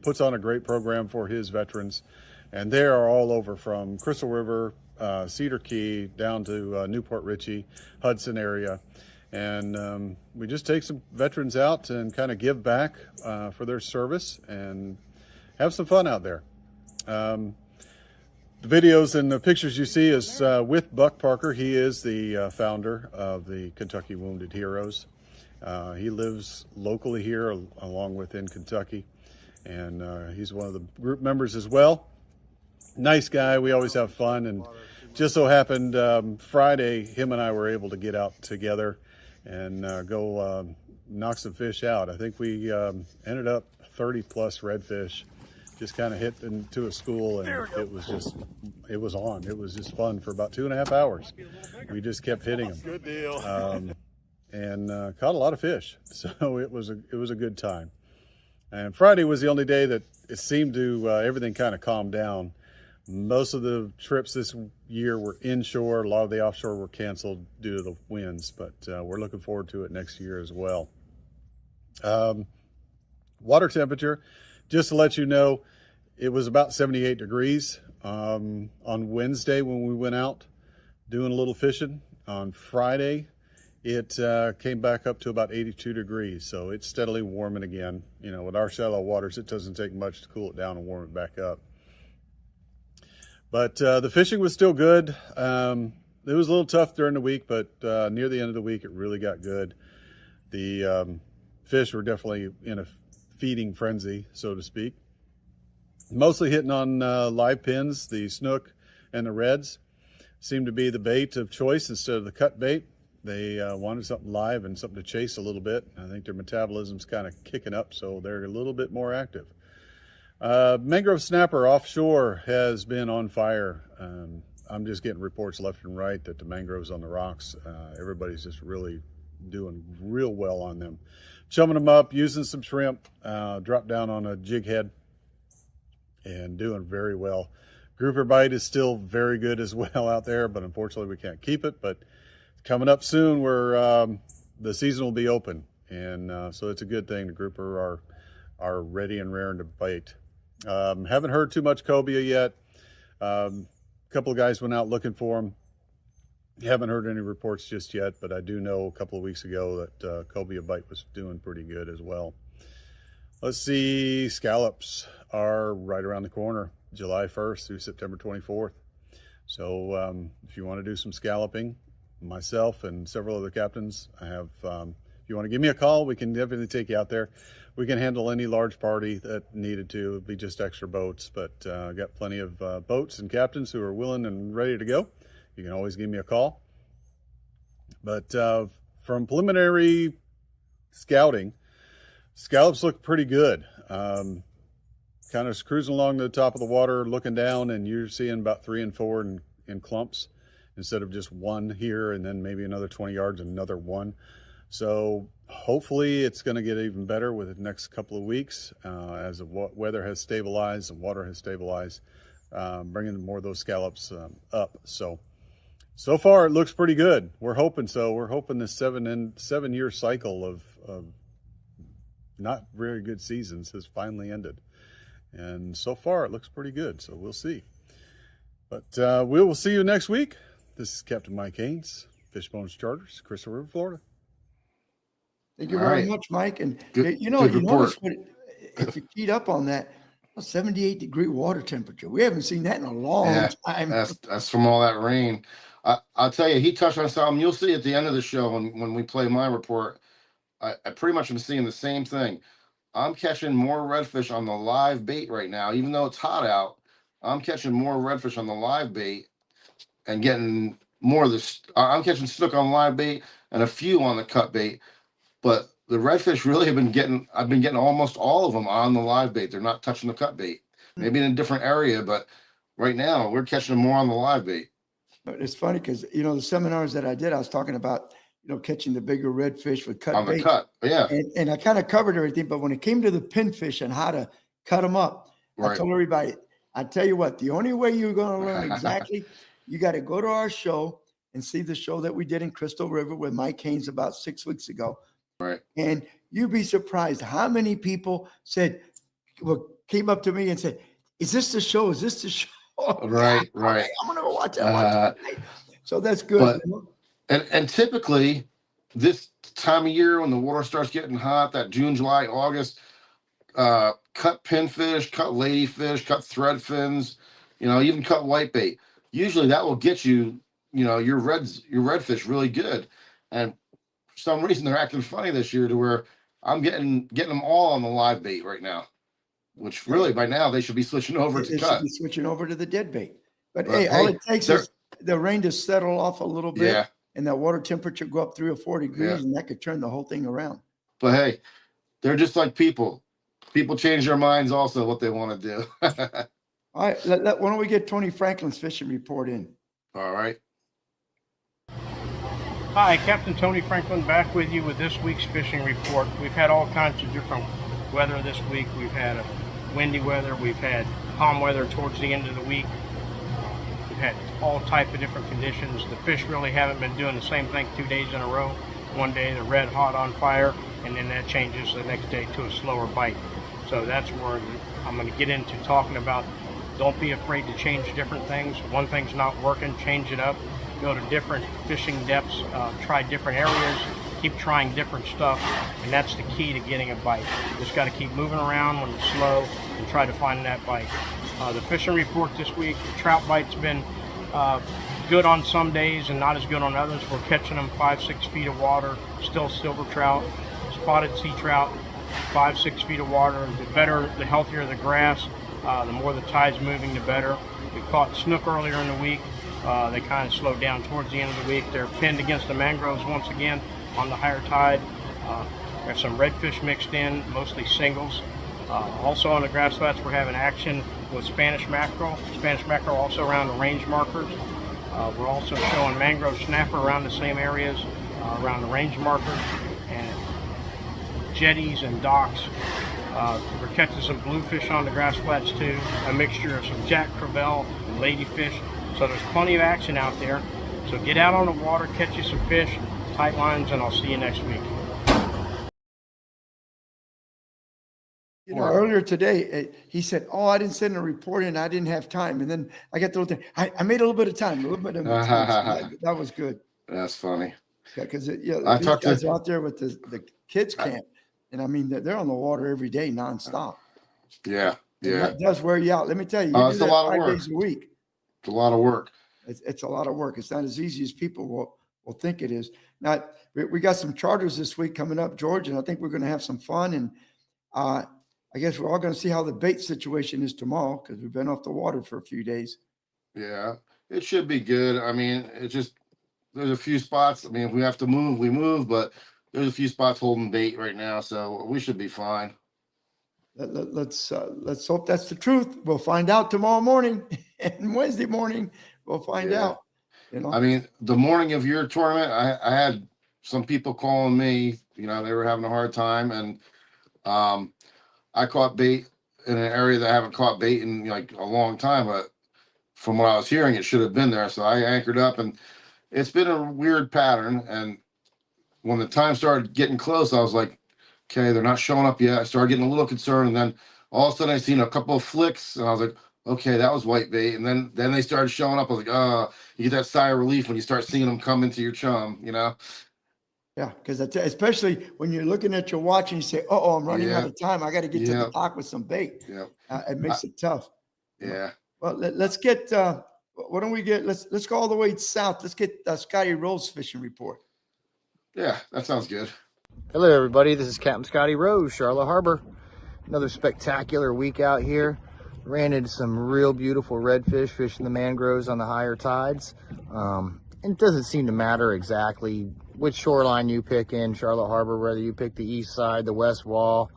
[SPEAKER 4] puts on a great program for his veterans, and they are all over from Crystal River, Cedar Key, down to Newport Richey, Hudson area. And we just take some veterans out and kind of give back for their service and have some fun out there. The videos and the pictures you see is with Buck Parker. He is the founder of the Kentucky Wounded Heroes. He lives locally here along with in Kentucky, and he's one of the group members as well. Nice guy. We always have fun, and just so happened Friday him and I were able to get out together and go knock some fish out. I think we ended up 30 plus redfish, just kind of hit into a school, and it was on. It was just fun for about 2.5 hours. We just kept hitting them.
[SPEAKER 5] Good deal.
[SPEAKER 4] And caught a lot of fish. So it was a good time. And Friday was the only day that it seemed to everything kind of calmed down. Most of the trips this year were inshore. A lot of the offshore were canceled due to the winds, but we're looking forward to it next year as well. Water temperature, just to let you know, it was about 78 degrees on Wednesday when we went out doing a little fishing. On Friday, it came back up to about 82 degrees, so it's steadily warming again. You know, with our shallow waters, it doesn't take much to cool it down and warm it back up. But the fishing was still good. It was a little tough during the week, but near the end of the week, it really got good. The fish were definitely in a feeding frenzy, so to speak. Mostly hitting on live pins. The snook and the reds seemed to be the bait of choice instead of the cut bait. They wanted something live and something to chase a little bit. I think their metabolism's kind of kicking up, so they're a little bit more active. Mangrove snapper offshore has been on fire. I'm just getting reports left and right that the mangroves on the rocks, everybody's just really doing real well on them. Chumming them up, using some shrimp, drop down on a jig head, and doing very well. Grouper bite is still very good as well out there, but unfortunately we can't keep it. But coming up soon, where the season will be open, and so it's a good thing. The grouper are ready and raring to bite. Haven't heard too much cobia yet. A couple of guys went out looking for them. Haven't heard any reports just yet, but I do know a couple of weeks ago that cobia bite was doing pretty good as well. Let's see, scallops are right around the corner, July 1st through September 24th. So if you want to do some scalloping, myself and several other captains, I have, if you want to give me a call, we can definitely take you out there. We can handle any large party that needed to. It'd be just extra boats, but got plenty of boats and captains who are willing and ready to go. You can always give me a call. But from preliminary scouting, scallops look pretty good. Kind of cruising along the top of the water, looking down, and you're seeing about 3 and 4 in clumps instead of just one here and then maybe another 20 yards, another one. So hopefully it's going to get even better with the next couple of weeks as the weather has stabilized and water has stabilized, bringing more of those scallops up. So far it looks pretty good. We're hoping so. We're hoping this 7-year cycle of not very good seasons has finally ended. And so far it looks pretty good. So we'll see. But we will see you next week. This is Captain Mike Haynes, Fishbones Charters, Crystal River, Florida.
[SPEAKER 1] Thank you
[SPEAKER 2] All
[SPEAKER 1] very
[SPEAKER 2] right.
[SPEAKER 1] much, Mike. And
[SPEAKER 2] Good-
[SPEAKER 1] you know,
[SPEAKER 2] good
[SPEAKER 1] you
[SPEAKER 2] report.
[SPEAKER 1] notice if you keyed up on that, a 78-degree water temperature. We haven't seen that in a long
[SPEAKER 2] Yeah,
[SPEAKER 1] time.
[SPEAKER 2] That's from all that rain. I'll tell you, he touched on something. You'll see at the end of the show when we play my report. I pretty much am seeing the same thing. I'm catching more redfish on the live bait right now, even though it's hot out. I'm catching more redfish on the live bait and getting more of this. I'm catching snook on live bait and a few on the cut bait, but the redfish really have been getting. I've been getting almost all of them on the live bait. They're not touching the cut bait. Maybe in a different area, but right now we're catching them more on the live bait.
[SPEAKER 1] But it's funny because, you know, the seminars that I did, I was talking about, you know, catching the bigger redfish with cut
[SPEAKER 2] On the
[SPEAKER 1] bait.
[SPEAKER 2] cut, yeah,
[SPEAKER 1] And I kind of covered everything, but when it came to the pinfish and how to cut them up, I
[SPEAKER 2] right.
[SPEAKER 1] told everybody, I tell you what, the only way you're going to learn exactly, you got to go to our show and see the show that we did in Crystal River with Mike Haynes about 6 weeks ago.
[SPEAKER 2] Right.
[SPEAKER 1] And you'd be surprised how many people said, well, came up to me and said, is this the show? Is this the show?
[SPEAKER 2] Right, right.
[SPEAKER 1] I'm going to go watch that. So that's good.
[SPEAKER 2] but-
[SPEAKER 1] you know?
[SPEAKER 2] And typically this time of year when the water starts getting hot, that June, July, August, cut pinfish, cut ladyfish, cut thread fins, you know, even cut whitebait. Usually that will get you, you know, your redfish really good. And for some reason they're acting funny this year to where I'm getting them all on the live bait right now, which really by now they should be switching over
[SPEAKER 1] They
[SPEAKER 2] to
[SPEAKER 1] should
[SPEAKER 2] cut.
[SPEAKER 1] be switching over to the dead bait. But
[SPEAKER 2] But
[SPEAKER 1] hey, all
[SPEAKER 2] hey,
[SPEAKER 1] it takes
[SPEAKER 2] they're-
[SPEAKER 1] is the rain to settle off a little bit
[SPEAKER 2] Yeah,
[SPEAKER 1] and that water temperature go up 3 or 4 degrees,
[SPEAKER 2] Yeah.
[SPEAKER 1] and that could turn the whole thing around.
[SPEAKER 2] but hey, they're just like people. People change their minds also what they want to do.
[SPEAKER 1] All right, why don't we get Tony Franklin's fishing report in?
[SPEAKER 2] All right.
[SPEAKER 5] Hi, Captain Tony Franklin back with you with this week's fishing report. We've had all kinds of different weather this week. We've had a windy weather. We've had calm weather towards the end of the week. had all type of different conditions. The fish really haven't been doing the same thing 2 days in a row. One day they're red hot on fire, and then that changes the next day to a slower bite. So that's where I'm going to get into talking about, don't be afraid to change different things. One thing's not working, change it up. Go to different fishing depths, try different areas, keep trying different stuff, and that's the key to getting a bite. You just got to keep moving around when it's slow and try to find that bite. The fishing report this week, the trout bite's been good on some days and not as good on others. We're catching them 5-6 feet of water, still silver trout, spotted sea trout, 5-6 feet of water. The better, the healthier the grass, the more the tide's moving, the better. We caught snook earlier in the week. They kind of slowed down towards the end of the week. They're pinned against the mangroves once again on the higher tide. We have some redfish mixed in, mostly singles. Also on the grass flats, we're having action with Spanish mackerel. Spanish mackerel also around the range markers. We're also showing mangrove snapper around the same areas, around the range markers, and jetties and docks. We're catching some bluefish on the grass flats too, a mixture of some jack crevalle and ladyfish. So there's plenty of action out there. So get out on the water, catch you some fish, tight lines, and I'll see you next week.
[SPEAKER 1] You know, earlier today, he said, "Oh, I didn't send a report in. I didn't have time." And then I got the little thing. I made a little bit of time, a little bit of time. So that was good.
[SPEAKER 2] That's funny.
[SPEAKER 1] Yeah, because these
[SPEAKER 2] talked
[SPEAKER 1] guys
[SPEAKER 2] to-
[SPEAKER 1] are out there with the kids camp, and I mean they're on the water every day, nonstop.
[SPEAKER 2] Yeah,
[SPEAKER 1] And
[SPEAKER 2] yeah.
[SPEAKER 1] that does wear you out. Let me tell you,
[SPEAKER 2] Oh,
[SPEAKER 1] you
[SPEAKER 2] it's
[SPEAKER 1] do
[SPEAKER 2] a
[SPEAKER 1] that
[SPEAKER 2] lot of
[SPEAKER 1] 5
[SPEAKER 2] work.
[SPEAKER 1] days a week.
[SPEAKER 2] It's a lot of work.
[SPEAKER 1] It's a lot of work. It's not as easy as people will think it is. Now we got some charters this week coming up, George, and I think we're going to have some fun. And I guess we're all going to see how the bait situation is tomorrow because we've been off the water for a few days.
[SPEAKER 2] Yeah, it should be good. I mean, it's just there's a few spots. I mean, if we have to move, we move, but there's a few spots holding bait right now, so we should be fine.
[SPEAKER 1] Let's hope that's the truth. We'll find out tomorrow morning and Wednesday morning. We'll find
[SPEAKER 2] Yeah.
[SPEAKER 1] out. You know,
[SPEAKER 2] I mean, the morning of your tournament, I had some people calling me, you know, they were having a hard time, and I caught bait in an area that I haven't caught bait in like a long time, but from what I was hearing, it should have been there. So I anchored up, and it's been a weird pattern. And when the time started getting close, I was like, okay, they're not showing up yet. I started getting a little concerned, and then all of a sudden I seen a couple of flicks, and I was like, okay, that was white bait. And then they started showing up. I was like, oh, you get that sigh of relief when you start seeing them come into your chum, you know?
[SPEAKER 1] yeah, because especially when you're looking at your watch and you say, "Oh, I'm running out
[SPEAKER 2] Yeah.
[SPEAKER 1] of time. I got to get to the
[SPEAKER 2] Yeah.
[SPEAKER 1] dock with some bait."
[SPEAKER 2] Yeah.
[SPEAKER 1] It makes it tough.
[SPEAKER 2] Yeah.
[SPEAKER 1] Well, let's get. Why don't we get? Let's go all the way south. Let's get Scotty Rose fishing report.
[SPEAKER 2] Yeah. That sounds good.
[SPEAKER 6] Hello everybody, this is Captain Scotty Rose, Charlotte Harbor. Another spectacular week out here. Ran into some real beautiful redfish fishing the mangroves on the higher tides. And it doesn't seem to matter exactly which shoreline you pick in Charlotte Harbor, whether you pick the east side, the west wall,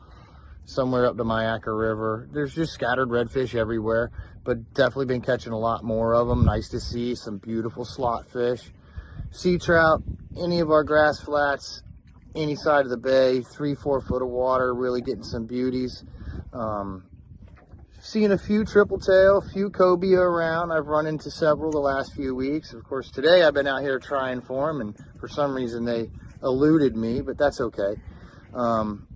[SPEAKER 6] somewhere up to Mayaca River. There's just scattered redfish everywhere, but definitely been catching a lot more of them. Nice to see some beautiful slot fish. Sea trout, any of our grass flats, any side of the bay, 3-4 foot of water, really getting some beauties. Seeing a few triple tail, a few cobia around. I've run into several the last few weeks. Of course, today I've been out here trying for them, and for some reason they eluded me, but that's okay. One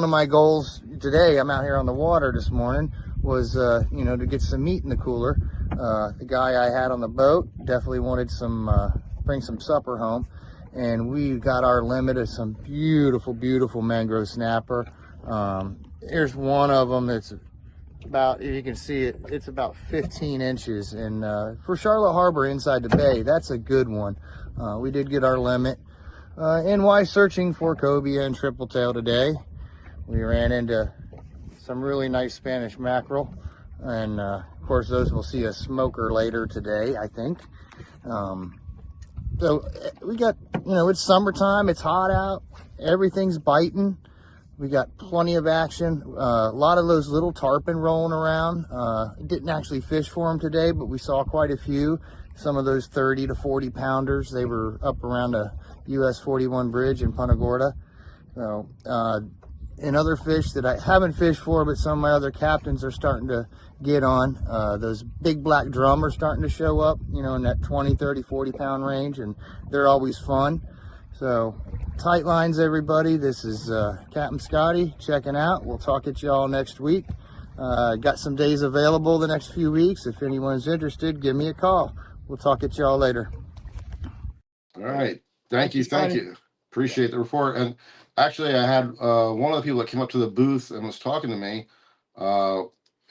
[SPEAKER 6] of my goals today, I'm out here on the water this morning, was you know, to get some meat in the cooler. The guy I had on the boat definitely wanted some, bring some supper home, and we got our limit of some beautiful, beautiful mangrove snapper. Here's one of them that's about, if you can see it, it's about 15 inches, and for Charlotte Harbor inside the bay, that's a good one. We did get our limit. And while searching for cobia and triple tail today, we ran into some really nice Spanish mackerel, and of course those will see a smoker later today, I think. So we got, you know, it's summertime, it's hot out, everything's biting. We got plenty of action. A lot of those little tarpon rolling around. Didn't actually fish for them today, but we saw quite a few. Some of those 30 to 40 pounders. They were up around the US 41 bridge in Punta Gorda. So and other fish that I haven't fished for, but some of my other captains are starting to get on. Those big black drum are starting to show up, you know, in that 20, 30, 40 pound range, and they're always fun. So tight lines, everybody. This is Captain Scotty checking out. We'll talk at y'all next week. Got some days available the next few weeks. If anyone's interested, give me a call. We'll talk at y'all later.
[SPEAKER 2] All right. Thank you. Thank
[SPEAKER 1] Scotty.
[SPEAKER 2] you. Appreciate the report. And actually, I had one of the people that came up to the booth and was talking to me,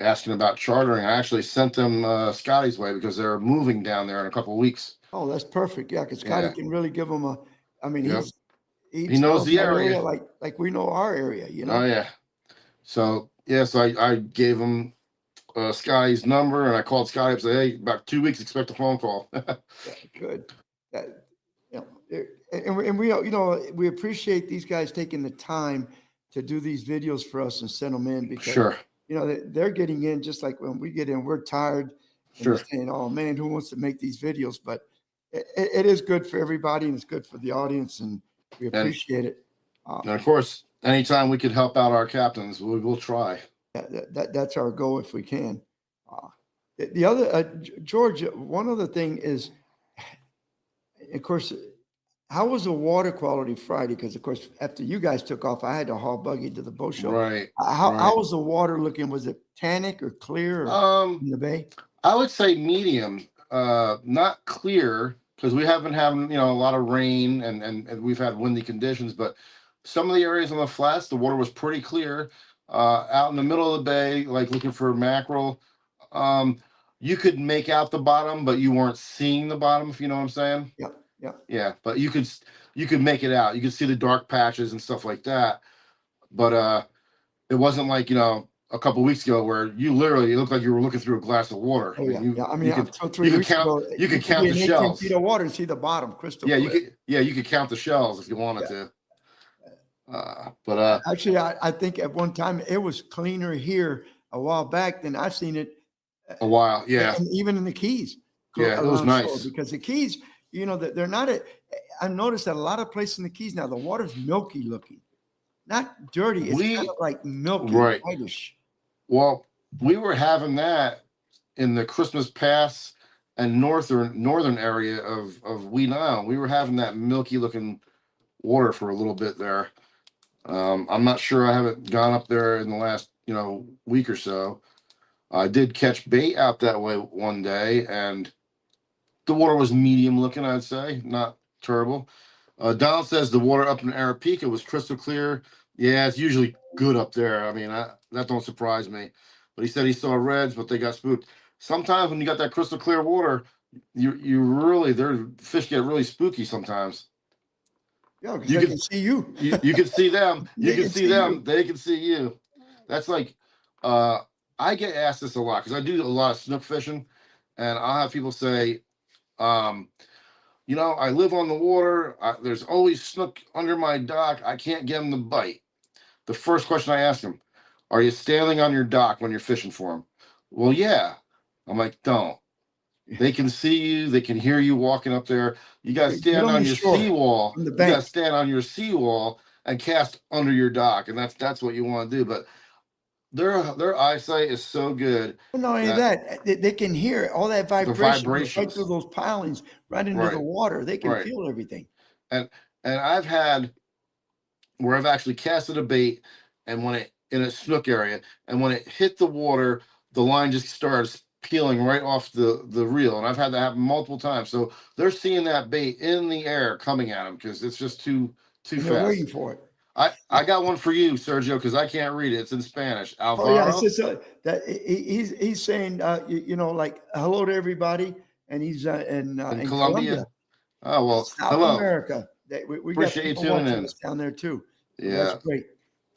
[SPEAKER 2] asking about chartering. I actually sent them Scotty's way because they're moving down there in a couple of weeks.
[SPEAKER 1] Oh, that's perfect. Yeah, because Scotty
[SPEAKER 2] Yeah.
[SPEAKER 1] can really give them a. I mean,
[SPEAKER 2] Yep.
[SPEAKER 1] he
[SPEAKER 2] knows the
[SPEAKER 1] that
[SPEAKER 2] area.
[SPEAKER 1] like we know our area. You know.
[SPEAKER 2] Oh yeah. So yes, I gave him Scotty's number and I called Scotty up and said, hey, about 2 weeks, expect a phone call.
[SPEAKER 1] Yeah, good. That, you know, and we you know we appreciate these guys taking the time to do these videos for us and send them in because
[SPEAKER 2] Sure.
[SPEAKER 1] you know they're getting in just like when we get in, we're tired and
[SPEAKER 2] Sure.
[SPEAKER 1] we're saying, oh man, who wants to make these videos? But it is good for everybody and it's good for the audience and we appreciate it.
[SPEAKER 2] And of course, anytime we could help out our captains, we will try.
[SPEAKER 1] That's our goal if we can. The other, George, one other thing is, of course, how was the water quality Friday? Because of course, after you guys took off, I had to haul buggy to the boat show.
[SPEAKER 2] Right.
[SPEAKER 1] How was the water looking? Was it tannic or clear in the bay?
[SPEAKER 2] I would say medium, not clear, because we haven't had, you know, a lot of rain and we've had windy conditions, but some of the areas on the flats, the water was pretty clear. Out in the middle of the bay, like looking for mackerel, you could make out the bottom, but you weren't seeing the bottom, if you know what I'm saying.
[SPEAKER 1] Yep.
[SPEAKER 2] Yeah, but you could make it out. You could see the dark patches and stuff like that. But it wasn't like, you know, a couple weeks ago where you literally, it looked like you were looking through a glass of water.
[SPEAKER 1] Oh yeah.
[SPEAKER 2] You,
[SPEAKER 1] I mean,
[SPEAKER 2] you could,
[SPEAKER 1] until 3
[SPEAKER 2] you could
[SPEAKER 1] weeks
[SPEAKER 2] count.
[SPEAKER 1] ago,
[SPEAKER 2] You could
[SPEAKER 1] be
[SPEAKER 2] count
[SPEAKER 1] in
[SPEAKER 2] the
[SPEAKER 1] 18
[SPEAKER 2] shells.
[SPEAKER 1] feet of water and see the bottom crystal
[SPEAKER 2] Yeah, you
[SPEAKER 1] clear.
[SPEAKER 2] could. Yeah, you could count the shells if you wanted to. But
[SPEAKER 1] Actually, I think at one time it was cleaner here a while back than I've seen it.
[SPEAKER 2] a while. Yeah,
[SPEAKER 1] And even in the Keys.
[SPEAKER 2] Yeah, it was
[SPEAKER 1] around
[SPEAKER 2] nice.
[SPEAKER 1] shore, because the Keys, you know, they're not I've noticed that a lot of places in the Keys now, the water's milky looking, not dirty. It's kind of like milky,
[SPEAKER 2] Right.
[SPEAKER 1] whitish.
[SPEAKER 2] well, we were having that in the Christmas Pass and northern area of Weed Island. We were having that milky looking water for a little bit there. I'm not sure. I haven't gone up there in the last, you know, week or so. I did catch bait out that way one day, and the water was medium looking, I'd say, not terrible. Donald says the water up in Arapica was crystal clear. Yeah, it's usually good up there. I mean, that don't surprise me. But he said he saw reds, but they got spooked. Sometimes when you got that crystal clear water, you really, their fish get really spooky sometimes.
[SPEAKER 1] Yeah, because
[SPEAKER 2] You
[SPEAKER 1] they
[SPEAKER 2] can-
[SPEAKER 1] can see you.
[SPEAKER 2] You can see them. You
[SPEAKER 1] They
[SPEAKER 2] can
[SPEAKER 1] can
[SPEAKER 2] see
[SPEAKER 1] see
[SPEAKER 2] them.
[SPEAKER 1] you.
[SPEAKER 2] They can see you. That's like, I get asked this a lot because I do a lot of snook fishing, and I'll have people say, you know, I live on the water. There's always snook under my dock. I can't get them to bite. The first question I ask them, are you standing on your dock when you're fishing for them? Well, yeah. I'm like, don't. They can see you. They can hear you walking up there. You got to
[SPEAKER 1] Get
[SPEAKER 2] stand
[SPEAKER 1] on
[SPEAKER 2] on
[SPEAKER 1] the
[SPEAKER 2] your
[SPEAKER 1] shore,
[SPEAKER 2] seawall.
[SPEAKER 1] on the
[SPEAKER 2] You got to
[SPEAKER 1] bank.
[SPEAKER 2] stand on your seawall and cast under your dock, and that's what you want to do. But their eyesight is so good.
[SPEAKER 1] But not only that, they can hear all that vibration right
[SPEAKER 2] vibrations.
[SPEAKER 1] through those pilings, right into
[SPEAKER 2] Right.
[SPEAKER 1] the water. They can
[SPEAKER 2] Right.
[SPEAKER 1] feel everything.
[SPEAKER 2] And I've had where I've actually casted a bait, and when it in a snook area, and when it hit the water, the line just starts peeling right off the reel, and I've had that happen multiple times. So they're seeing that bait in the air coming at them because it's just too
[SPEAKER 1] And they're waiting
[SPEAKER 2] fast.
[SPEAKER 1] for it.
[SPEAKER 2] I got one for you, Sergio, because I can't read it. It's in Spanish.
[SPEAKER 1] Oh yeah,
[SPEAKER 2] Alvaro.
[SPEAKER 1] it's just that he's saying you know, like hello to everybody, and he's in
[SPEAKER 2] Colombia. Oh well,
[SPEAKER 1] South
[SPEAKER 2] hello.
[SPEAKER 1] America. We got
[SPEAKER 2] Appreciate you
[SPEAKER 1] people
[SPEAKER 2] tuning
[SPEAKER 1] watching
[SPEAKER 2] in.
[SPEAKER 1] us down there too. So
[SPEAKER 2] Yeah.
[SPEAKER 1] that's great.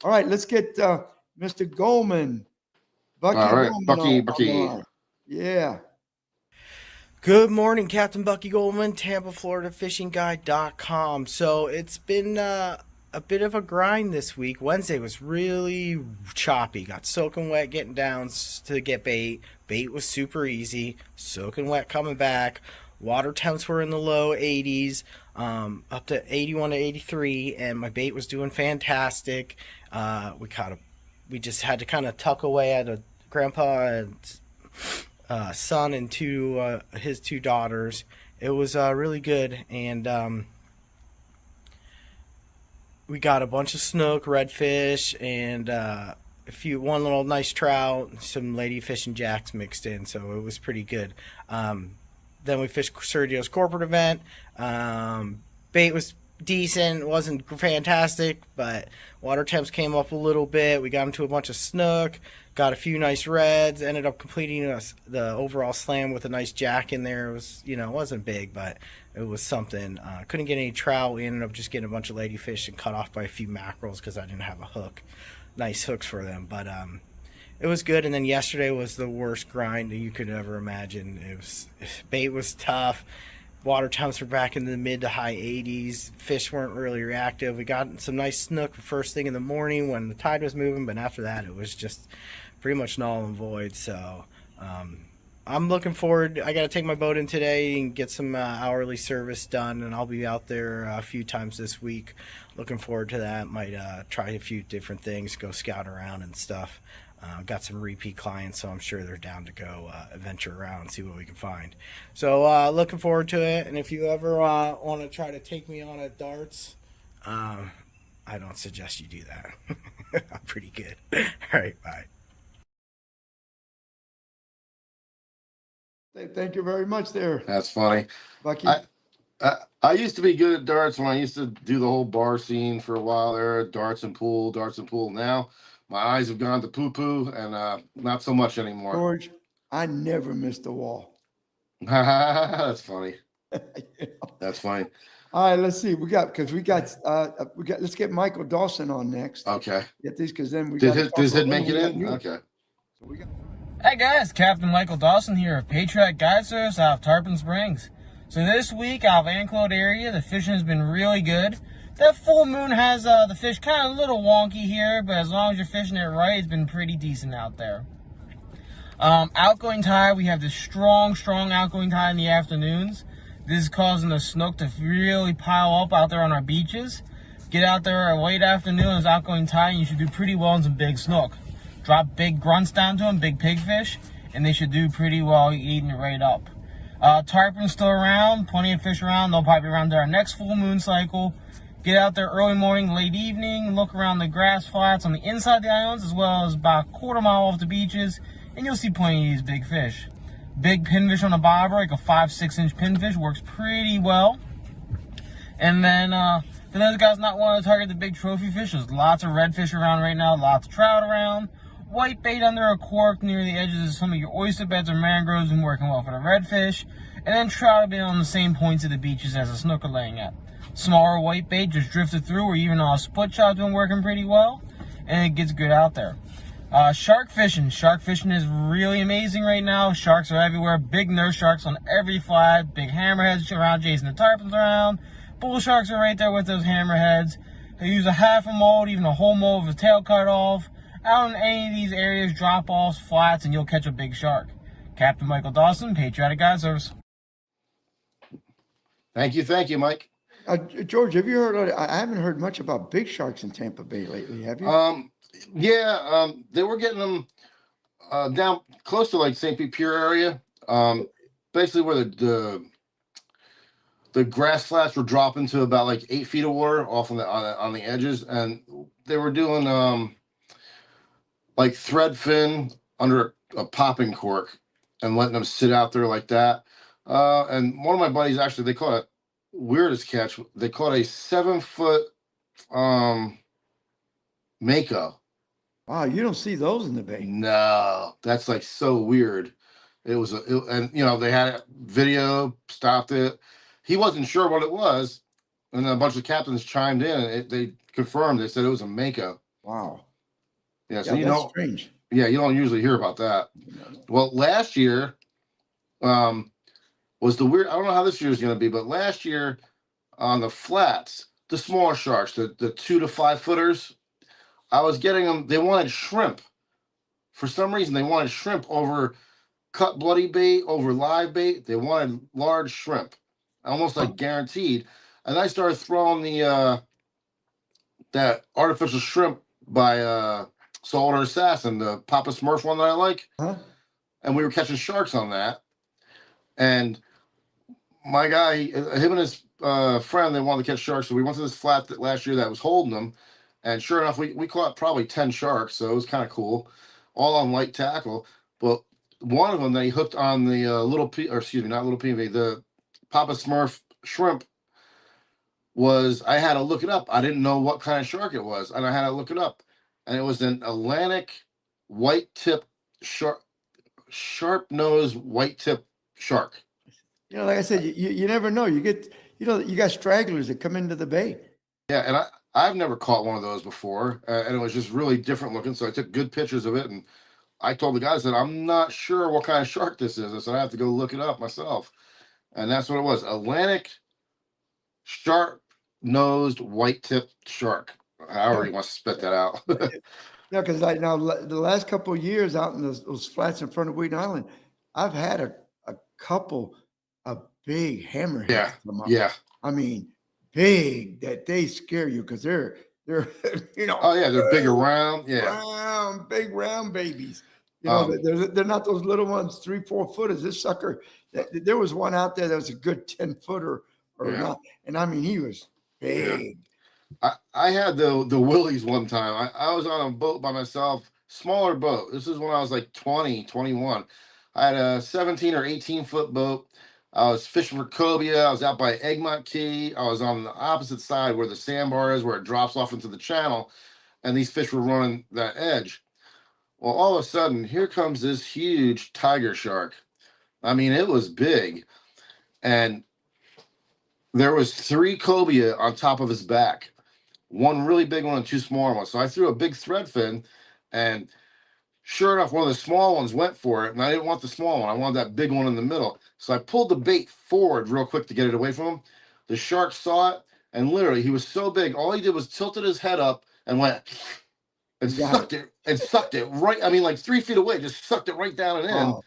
[SPEAKER 1] All right, let's get Mr. Goldman, Bucky.
[SPEAKER 2] All right,
[SPEAKER 1] Goldman
[SPEAKER 2] Bucky,
[SPEAKER 1] on the
[SPEAKER 2] Bucky.
[SPEAKER 1] line. Yeah.
[SPEAKER 7] Good morning, Captain Bucky Goldman, TampaFloridaFishingGuide.com. So it's been a bit of a grind this week. Wednesday was really choppy. Got soaking wet getting down to get bait. Bait was super easy. Soaking wet coming back. Water temps were in the low 80s, up to 81 to 83, and my bait was doing fantastic. We just had to kind of tuck away at a grandpa and son and his two daughters. It was really good, and we got a bunch of snook, redfish, and one little nice trout, some ladyfish and jacks mixed in, so it was pretty good. Then we fished Sergio's corporate event. Bait was decent, it wasn't fantastic, but water temps came up a little bit. We got into a bunch of snook, got a few nice reds, ended up completing the overall slam with a nice jack in there. It was, it wasn't big, but it was something. Couldn't get any trout. We ended up just getting a bunch of ladyfish and cut off by a few mackerels because I didn't have a hook. Nice hooks for them, but it was good. And then yesterday was the worst grind that you could ever imagine. Bait was tough. Water temps were back in the mid to high 80s. Fish weren't really reactive. We got some nice snook first thing in the morning when the tide was moving, but after that it was just pretty much null and void. So I'm looking forward. I got to take my boat in today and get some hourly service done, and I'll be out there a few times this week. Looking forward to that. Might try a few different things, go scout around and stuff. Got some repeat clients, so I'm sure they're down to go venture around and see what we can find. So looking forward to it. And if you ever want to try to take me on at darts, I don't suggest you do that. I'm pretty good. All right, bye.
[SPEAKER 1] Thank you very much there,
[SPEAKER 2] That's funny.
[SPEAKER 1] Bucky.
[SPEAKER 2] I used to be good at darts when I used to do the whole bar scene for a while there, darts and pool. Now my eyes have gone to poo-poo, and not so much anymore.
[SPEAKER 1] George, I never missed a wall.
[SPEAKER 2] That's funny.
[SPEAKER 1] You know?
[SPEAKER 2] That's funny.
[SPEAKER 1] All right, let's see. Let's get Michael Dawson on next.
[SPEAKER 2] Okay.
[SPEAKER 1] Get these, because then we
[SPEAKER 2] Did
[SPEAKER 1] got.
[SPEAKER 2] his head make it in? Okay.
[SPEAKER 1] So we got.
[SPEAKER 8] Hey guys, Captain Michael Dawson here of Patriot Guide Service out of Tarpon Springs. So this week out of Anclote area, the fishing has been really good. That full moon has the fish kind of a little wonky here, but as long as you're fishing it right, it's been pretty decent out there. Outgoing tide, we have this strong outgoing tide in the afternoons. This is causing the snook to really pile up out there on our beaches. Get out there at late afternoon as outgoing tide, and you should do pretty well in some big snook. Drop big grunts down to them, big pigfish, and they should do pretty well eating it right up. Tarpon's still around, plenty of fish around. They'll probably be around there our next full moon cycle. Get out there early morning, late evening, look around the grass flats on the inside of the islands, as well as about a quarter mile off the beaches, and you'll see plenty of these big fish. Big pinfish on a bobber, like a 5-6 inch pinfish, works pretty well. And then for those guys not wanting to target the big trophy fish, there's lots of redfish around right now, lots of trout around. White bait under a cork near the edges of some of your oyster beds or mangroves and working well for the redfish. And then trout have been on the same points of the beaches as the snook are laying at. Smaller white bait just drifted through, or even a split shot's been working pretty well, and it gets good out there. Shark fishing. Shark fishing is really amazing right now. Sharks are everywhere. Big nurse sharks on every flat. Big hammerheads around chasing the tarpons around. Bull sharks are right there with those hammerheads. They use a half a mold, even a whole mold with a tail cut off. Out in any of these areas, drop-offs, flats, and you'll catch a big shark. Captain Michael Dawson, Patriotic Guide Service.
[SPEAKER 2] Thank you, Mike.
[SPEAKER 1] George, have you heard? I haven't heard much about big sharks in Tampa Bay lately. Have you?
[SPEAKER 2] They were getting them down close to like St. Pete Pier area. Basically where the grass flats were dropping to about like 8 feet of water off on the edges, and they were doing like thread fin under a popping cork and letting them sit out there like that. And one of my buddies, actually, they caught it weirdest catch. They caught a 7-foot mako.
[SPEAKER 1] Wow, you don't see those in the bay.
[SPEAKER 2] No, that's like so weird. It was and they had video, stopped it. He wasn't sure what it was, and a bunch of captains chimed in. They confirmed. They said it was a mako.
[SPEAKER 1] Wow.
[SPEAKER 2] Yeah, so
[SPEAKER 1] that's strange.
[SPEAKER 2] Yeah, you don't usually hear about that. Well, last year was the weird. I don't know how this year is going to be, but last year on the flats, the smaller sharks, the 2 to 5 footers, I was getting them. They wanted shrimp. For some reason, they wanted shrimp over cut bloody bait over live bait. They wanted large shrimp, almost like guaranteed. And I started throwing the that artificial shrimp by Saltwater Assassin, the Papa Smurf one that I like.
[SPEAKER 1] Huh?
[SPEAKER 2] And we were catching sharks on that. And my guy, him and his friend, they wanted to catch sharks. So we went to this flat last year that was holding them. And sure enough, we caught probably 10 sharks. So it was kind of cool, all on light tackle. But one of them that he hooked on the the Papa Smurf shrimp I had to look it up. I didn't know what kind of shark it was. And I had to look it up. And it was an Atlantic white tip sharp nosed white tip shark.
[SPEAKER 1] You know, like I said, you never know. You got stragglers that come into the bay.
[SPEAKER 2] Yeah, and I've never caught one of those before, and it was just really different looking. So I took good pictures of it, and I told the guys that I'm not sure what kind of shark this is. I said I have to go look it up myself, and that's what it was: Atlantic sharp-nosed white-tipped shark. However you want to spit that out.
[SPEAKER 1] Yeah, because the last couple of years out in those flats in front of Wheaton Island, I've had a couple of big hammerheads.
[SPEAKER 2] Yeah,
[SPEAKER 1] come up.
[SPEAKER 2] yeah.
[SPEAKER 1] I mean, big that they scare you because they're you know.
[SPEAKER 2] Oh yeah, they're big around. Yeah,
[SPEAKER 1] round, big round babies. You
[SPEAKER 2] Um,
[SPEAKER 1] know, they're not those little ones, 3-4 footers. This sucker, there was one out there that was a good 10-footer or
[SPEAKER 2] Yeah.
[SPEAKER 1] not, and I mean he was big.
[SPEAKER 2] I had the Willies one time. I was on a boat by myself, smaller boat. This is when I was like 20, 21. I had a 17 or 18-foot boat. I was fishing for cobia. I was out by Egmont Key. I was on the opposite side where the sandbar is, where it drops off into the channel, and these fish were running that edge. Well, all of a sudden, here comes this huge tiger shark. I mean, it was big, and there was 3 cobia on top of his back. One really big one and 2 smaller ones. So I threw a big thread fin, and sure enough, one of the small ones went for it, and I didn't want the small one. I wanted that big one in the middle. So I pulled the bait forward real quick to get it away from him. The shark saw it, and literally, he was so big, all he did was tilted his head up and went and sucked it right. I mean, like 3 feet away, just sucked it right down and in.
[SPEAKER 1] Wow.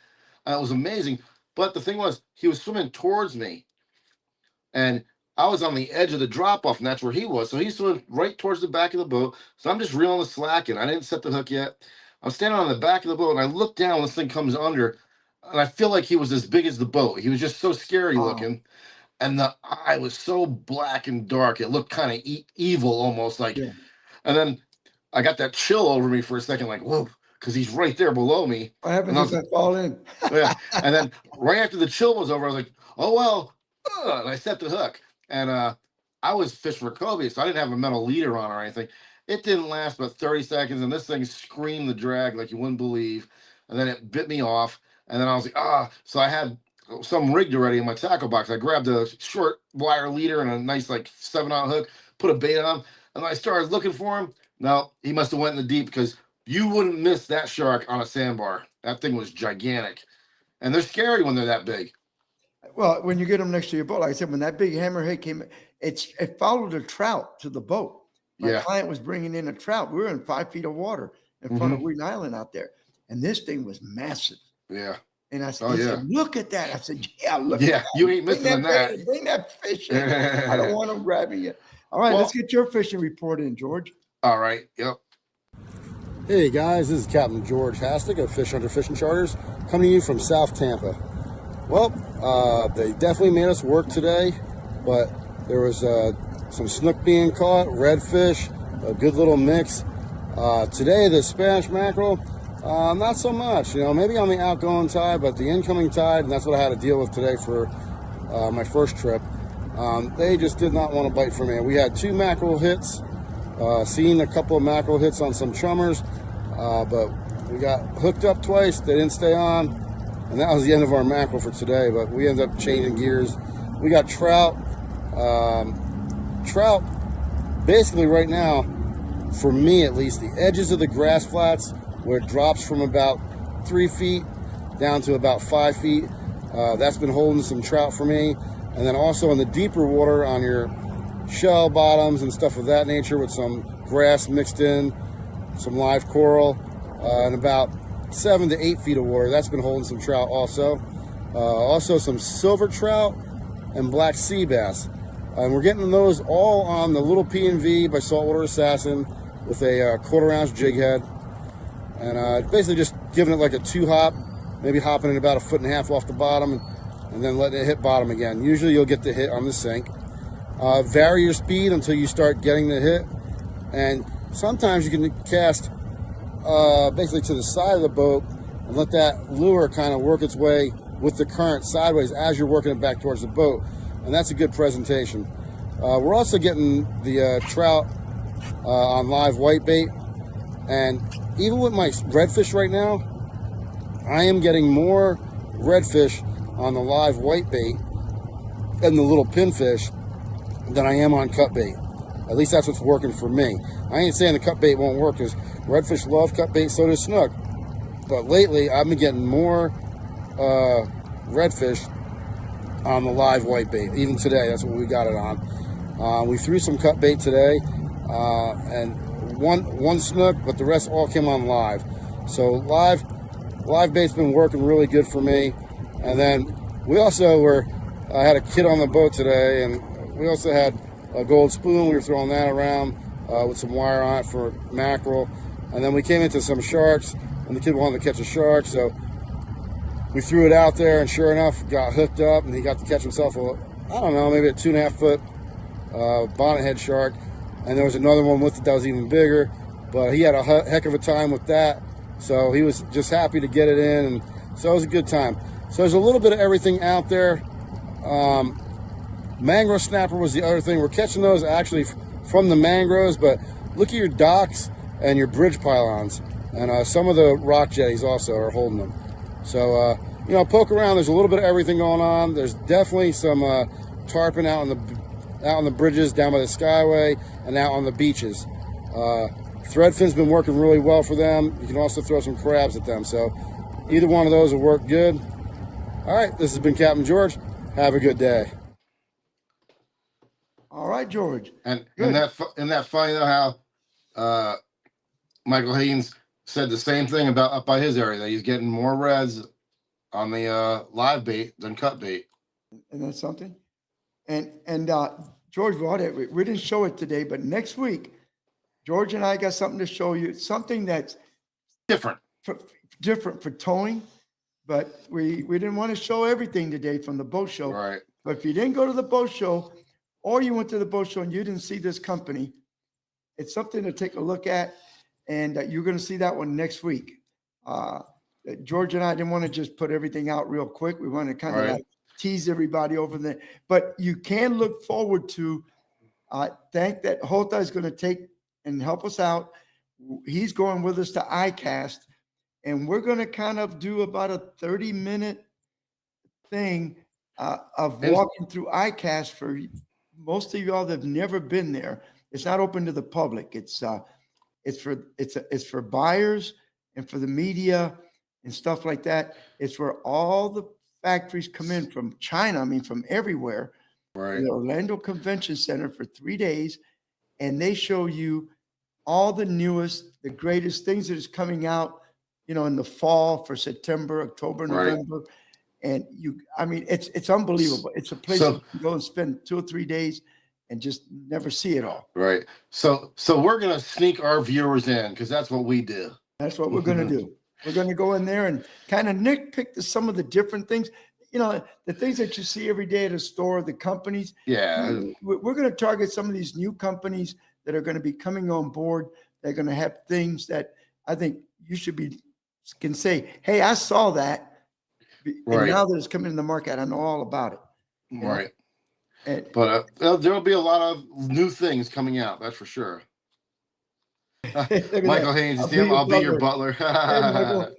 [SPEAKER 2] And it was amazing. But the thing was, he was swimming towards me, and I was on the edge of the drop off, and that's where he was. So he's swimming right towards the back of the boat. So I'm just reeling the slack in. I didn't set the hook yet. I'm standing on the back of the boat, and I look down, and this thing comes under, and I feel like he was as big as the boat. He was just so scary
[SPEAKER 1] Wow.
[SPEAKER 2] looking, and the eye was so black and dark. It looked kind of evil, almost like.
[SPEAKER 1] Yeah.
[SPEAKER 2] And then I got that chill over me for a second, like whoa, because he's right there below me.
[SPEAKER 1] What happens
[SPEAKER 2] And I
[SPEAKER 1] if I fall in?
[SPEAKER 2] Yeah. And then right after the chill was over, I was like, oh well, and I set the hook, and I was fishing for cobia, so I didn't have a metal leader on or anything. It didn't last but 30 seconds, and this thing screamed the drag like you wouldn't believe. And then it bit me off, and then I was like, so I had some rigged already in my tackle box. I grabbed a short wire leader and a nice like 7-aught hook, put a bait on, and I started looking for him. No, he must have went in the deep, because you wouldn't miss that shark on a sandbar. That thing was gigantic, and they're scary when they're that big.
[SPEAKER 1] Well, when you get them next to your boat, like I said, when that big hammerhead came, it followed a trout to the boat. My
[SPEAKER 2] Yeah.
[SPEAKER 1] client was bringing in a trout. We were in 5 feet of water in front of Wheaton Island out there, and this thing was massive.
[SPEAKER 2] Yeah.
[SPEAKER 1] And I said,
[SPEAKER 2] Oh,
[SPEAKER 1] he
[SPEAKER 2] yeah.
[SPEAKER 1] said, look at that. I said, yeah, look
[SPEAKER 2] Yeah,
[SPEAKER 1] at that.
[SPEAKER 2] you ain't
[SPEAKER 1] Bring
[SPEAKER 2] missing that.
[SPEAKER 1] bait- Bring that fish in. I don't want them grabbing it. All right,
[SPEAKER 2] Well-
[SPEAKER 1] let's get your fishing report in, George.
[SPEAKER 2] All right. Yep.
[SPEAKER 9] Hey guys, this is Captain George Hastic of Fish Hunter Fishing Charters, coming to you from South Tampa. Well, they definitely made us work today, but there was some snook being caught, redfish, a good little mix. Today, the Spanish mackerel, not so much. You know, maybe on the outgoing tide, but the incoming tide, and that's what I had to deal with today for my first trip. They just did not want to bite for me. We had 2 mackerel hits. Seen a couple of mackerel hits on some chummers, but we got hooked up twice. They didn't stay on, and that was the end of our mackerel for today. But we ended up changing gears. We got trout. Trout, basically right now, for me at least, the edges of the grass flats where it drops from about 3 feet down to about 5 feet. That's been holding some trout for me. And then also in the deeper water on your shell bottoms and stuff of that nature with some grass mixed in, some live coral, and about 7 to 8 feet of water. That's been holding some trout also. Also some silver trout and black sea bass. And we're getting those all on the little P&V by Saltwater Assassin with a 1/4 ounce jig head. And basically just giving it like a 2-hop, maybe hopping it about 1.5 feet off the bottom and then letting it hit bottom again. Usually you'll get the hit on the sink. Vary your speed until you start getting the hit. And sometimes you can cast basically to the side of the boat and let that lure kind of work its way with the current sideways as you're working it back towards the boat. And that's a good presentation. We're also getting the trout on live whitebait. And even with my redfish right now, I am getting more redfish on the live whitebait and the little pinfish than I am on cut bait. At least that's what's working for me. I ain't saying the cut bait won't work, because redfish love cut bait, so does snook. But lately, I've been getting more redfish on the live whitebait. Even today, that's what we got it on. We threw some cut bait today, and one snook, but the rest all came on live. So live bait's been working really good for me. And then we also I had a kid on the boat today, and we also had a gold spoon. We were throwing that around with some wire on it for mackerel. And then we came into some sharks, and the kid wanted to catch a shark, so we threw it out there, and sure enough, got hooked up, and he got to catch himself I don't know, maybe a 2.5 foot bonnethead shark. And there was another one with it that was even bigger, but he had a heck of a time with that. So he was just happy to get it in, and so it was a good time. So there's a little bit of everything out there. Mangrove snapper was the other thing. We're catching those actually from the mangroves, but look at your docks and your bridge pylons. And some of the rock jetties also are holding them. So, poke around. There's a little bit of everything going on. There's definitely some tarpon out on the bridges down by the Skyway and out on the beaches. Threadfin's been working really well for them. You can also throw some crabs at them. So either one of those will work good. All right, this has been Captain George. Have a good day.
[SPEAKER 1] All right, George.
[SPEAKER 2] And that funny though how Michael Haynes said the same thing about up by his area, that he's getting more reds on the live bait than cut bait.
[SPEAKER 1] And that's something. And George, we didn't show it today, but next week, George and I got something to show you. Something that's
[SPEAKER 2] Different.
[SPEAKER 1] different for towing, but we didn't want to show everything today from the boat show.
[SPEAKER 2] Right.
[SPEAKER 1] But if you didn't go to the boat show, or you went to the boat show and you didn't see this company, it's something to take a look at, and you're going to see that one next week. George and I didn't want to just put everything out real quick. We want to kind of
[SPEAKER 2] Right.
[SPEAKER 1] like tease everybody over there. But you can look forward to, thank that Hota is going to take and help us out. He's going with us to ICAST, and we're going to kind of do about a 30-minute thing of walking through ICAST for most of y'all that have never been there. It's not open to the public. It's for buyers and for the media and stuff like that. It's where all the factories come in from China. I mean, from everywhere.
[SPEAKER 2] Right.
[SPEAKER 1] The Orlando Convention Center for 3 days, and they show you all the newest, the greatest things that is coming out, in the fall for September, October,
[SPEAKER 2] Right.
[SPEAKER 1] November. And it's unbelievable. It's a place
[SPEAKER 2] So-
[SPEAKER 1] you can go and spend 2 or 3 days and just never see it all.
[SPEAKER 2] Right. So we're gonna sneak our viewers in, because that's what we do.
[SPEAKER 1] That's what we're going to do. We're going to go in there and kind of nitpick some of the different things, the things that you see every day at a store, the companies.
[SPEAKER 2] Yeah.
[SPEAKER 1] We're going to target some of these new companies that are going to be coming on board. They're going to have things that I think you can say, hey, I saw that.
[SPEAKER 2] Right.
[SPEAKER 1] And now that it's coming in the market, I know all about it.
[SPEAKER 2] Right.
[SPEAKER 1] And
[SPEAKER 2] But there'll be a lot of new things coming out. That's for sure.
[SPEAKER 1] look at
[SPEAKER 2] Michael
[SPEAKER 1] that.
[SPEAKER 2] Haynes,
[SPEAKER 1] I'll
[SPEAKER 2] I'll be your butler.
[SPEAKER 1] Hey, Michael,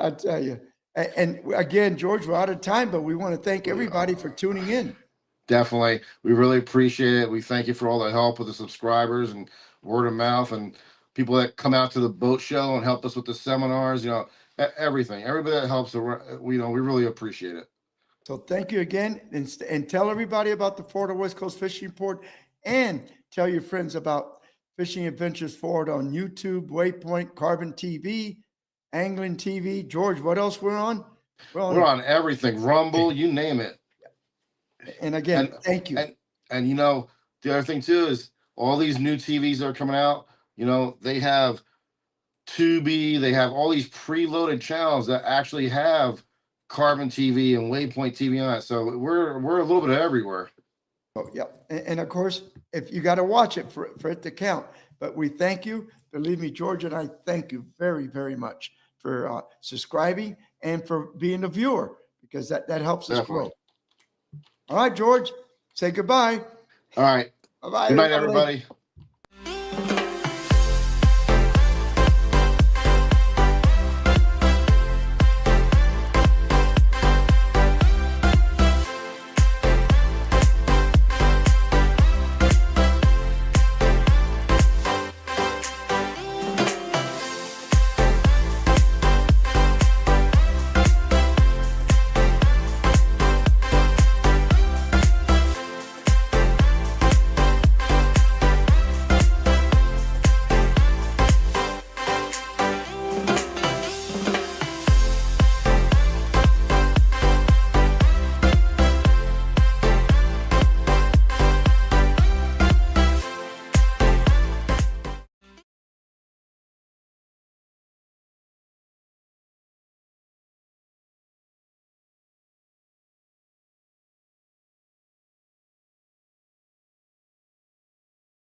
[SPEAKER 1] I tell you. And again, George, we're out of time, but we want to thank everybody for tuning in.
[SPEAKER 2] Definitely. We really appreciate it. We thank you for all the help with the subscribers and word of mouth and people that come out to the boat show and help us with the seminars, everything. Everybody that helps, we really appreciate it.
[SPEAKER 1] So thank you again, and tell everybody about the Florida West Coast Fishing Port, and tell your friends about Fishing Adventures Florida on YouTube, Waypoint, Carbon TV, Angling TV. George, what else we're on?
[SPEAKER 2] We're on everything, Rumble, you name it.
[SPEAKER 1] And again,
[SPEAKER 2] And-
[SPEAKER 1] thank you.
[SPEAKER 2] And you know, the other thing too is all these new TVs that are coming out, you know, they have Tubi, they have all these preloaded channels that actually have Carbon TV and Waypoint TV on it. So we're a little bit everywhere.
[SPEAKER 1] Oh, yeah. And of course, if you got to watch it for it to count. But we thank you. Believe me, George and I thank you very, very much for subscribing and for being a viewer, because that helps us
[SPEAKER 2] Definitely.
[SPEAKER 1] grow. All right, George, say goodbye.
[SPEAKER 2] All right.
[SPEAKER 1] Bye-bye.
[SPEAKER 2] Good night, everybody.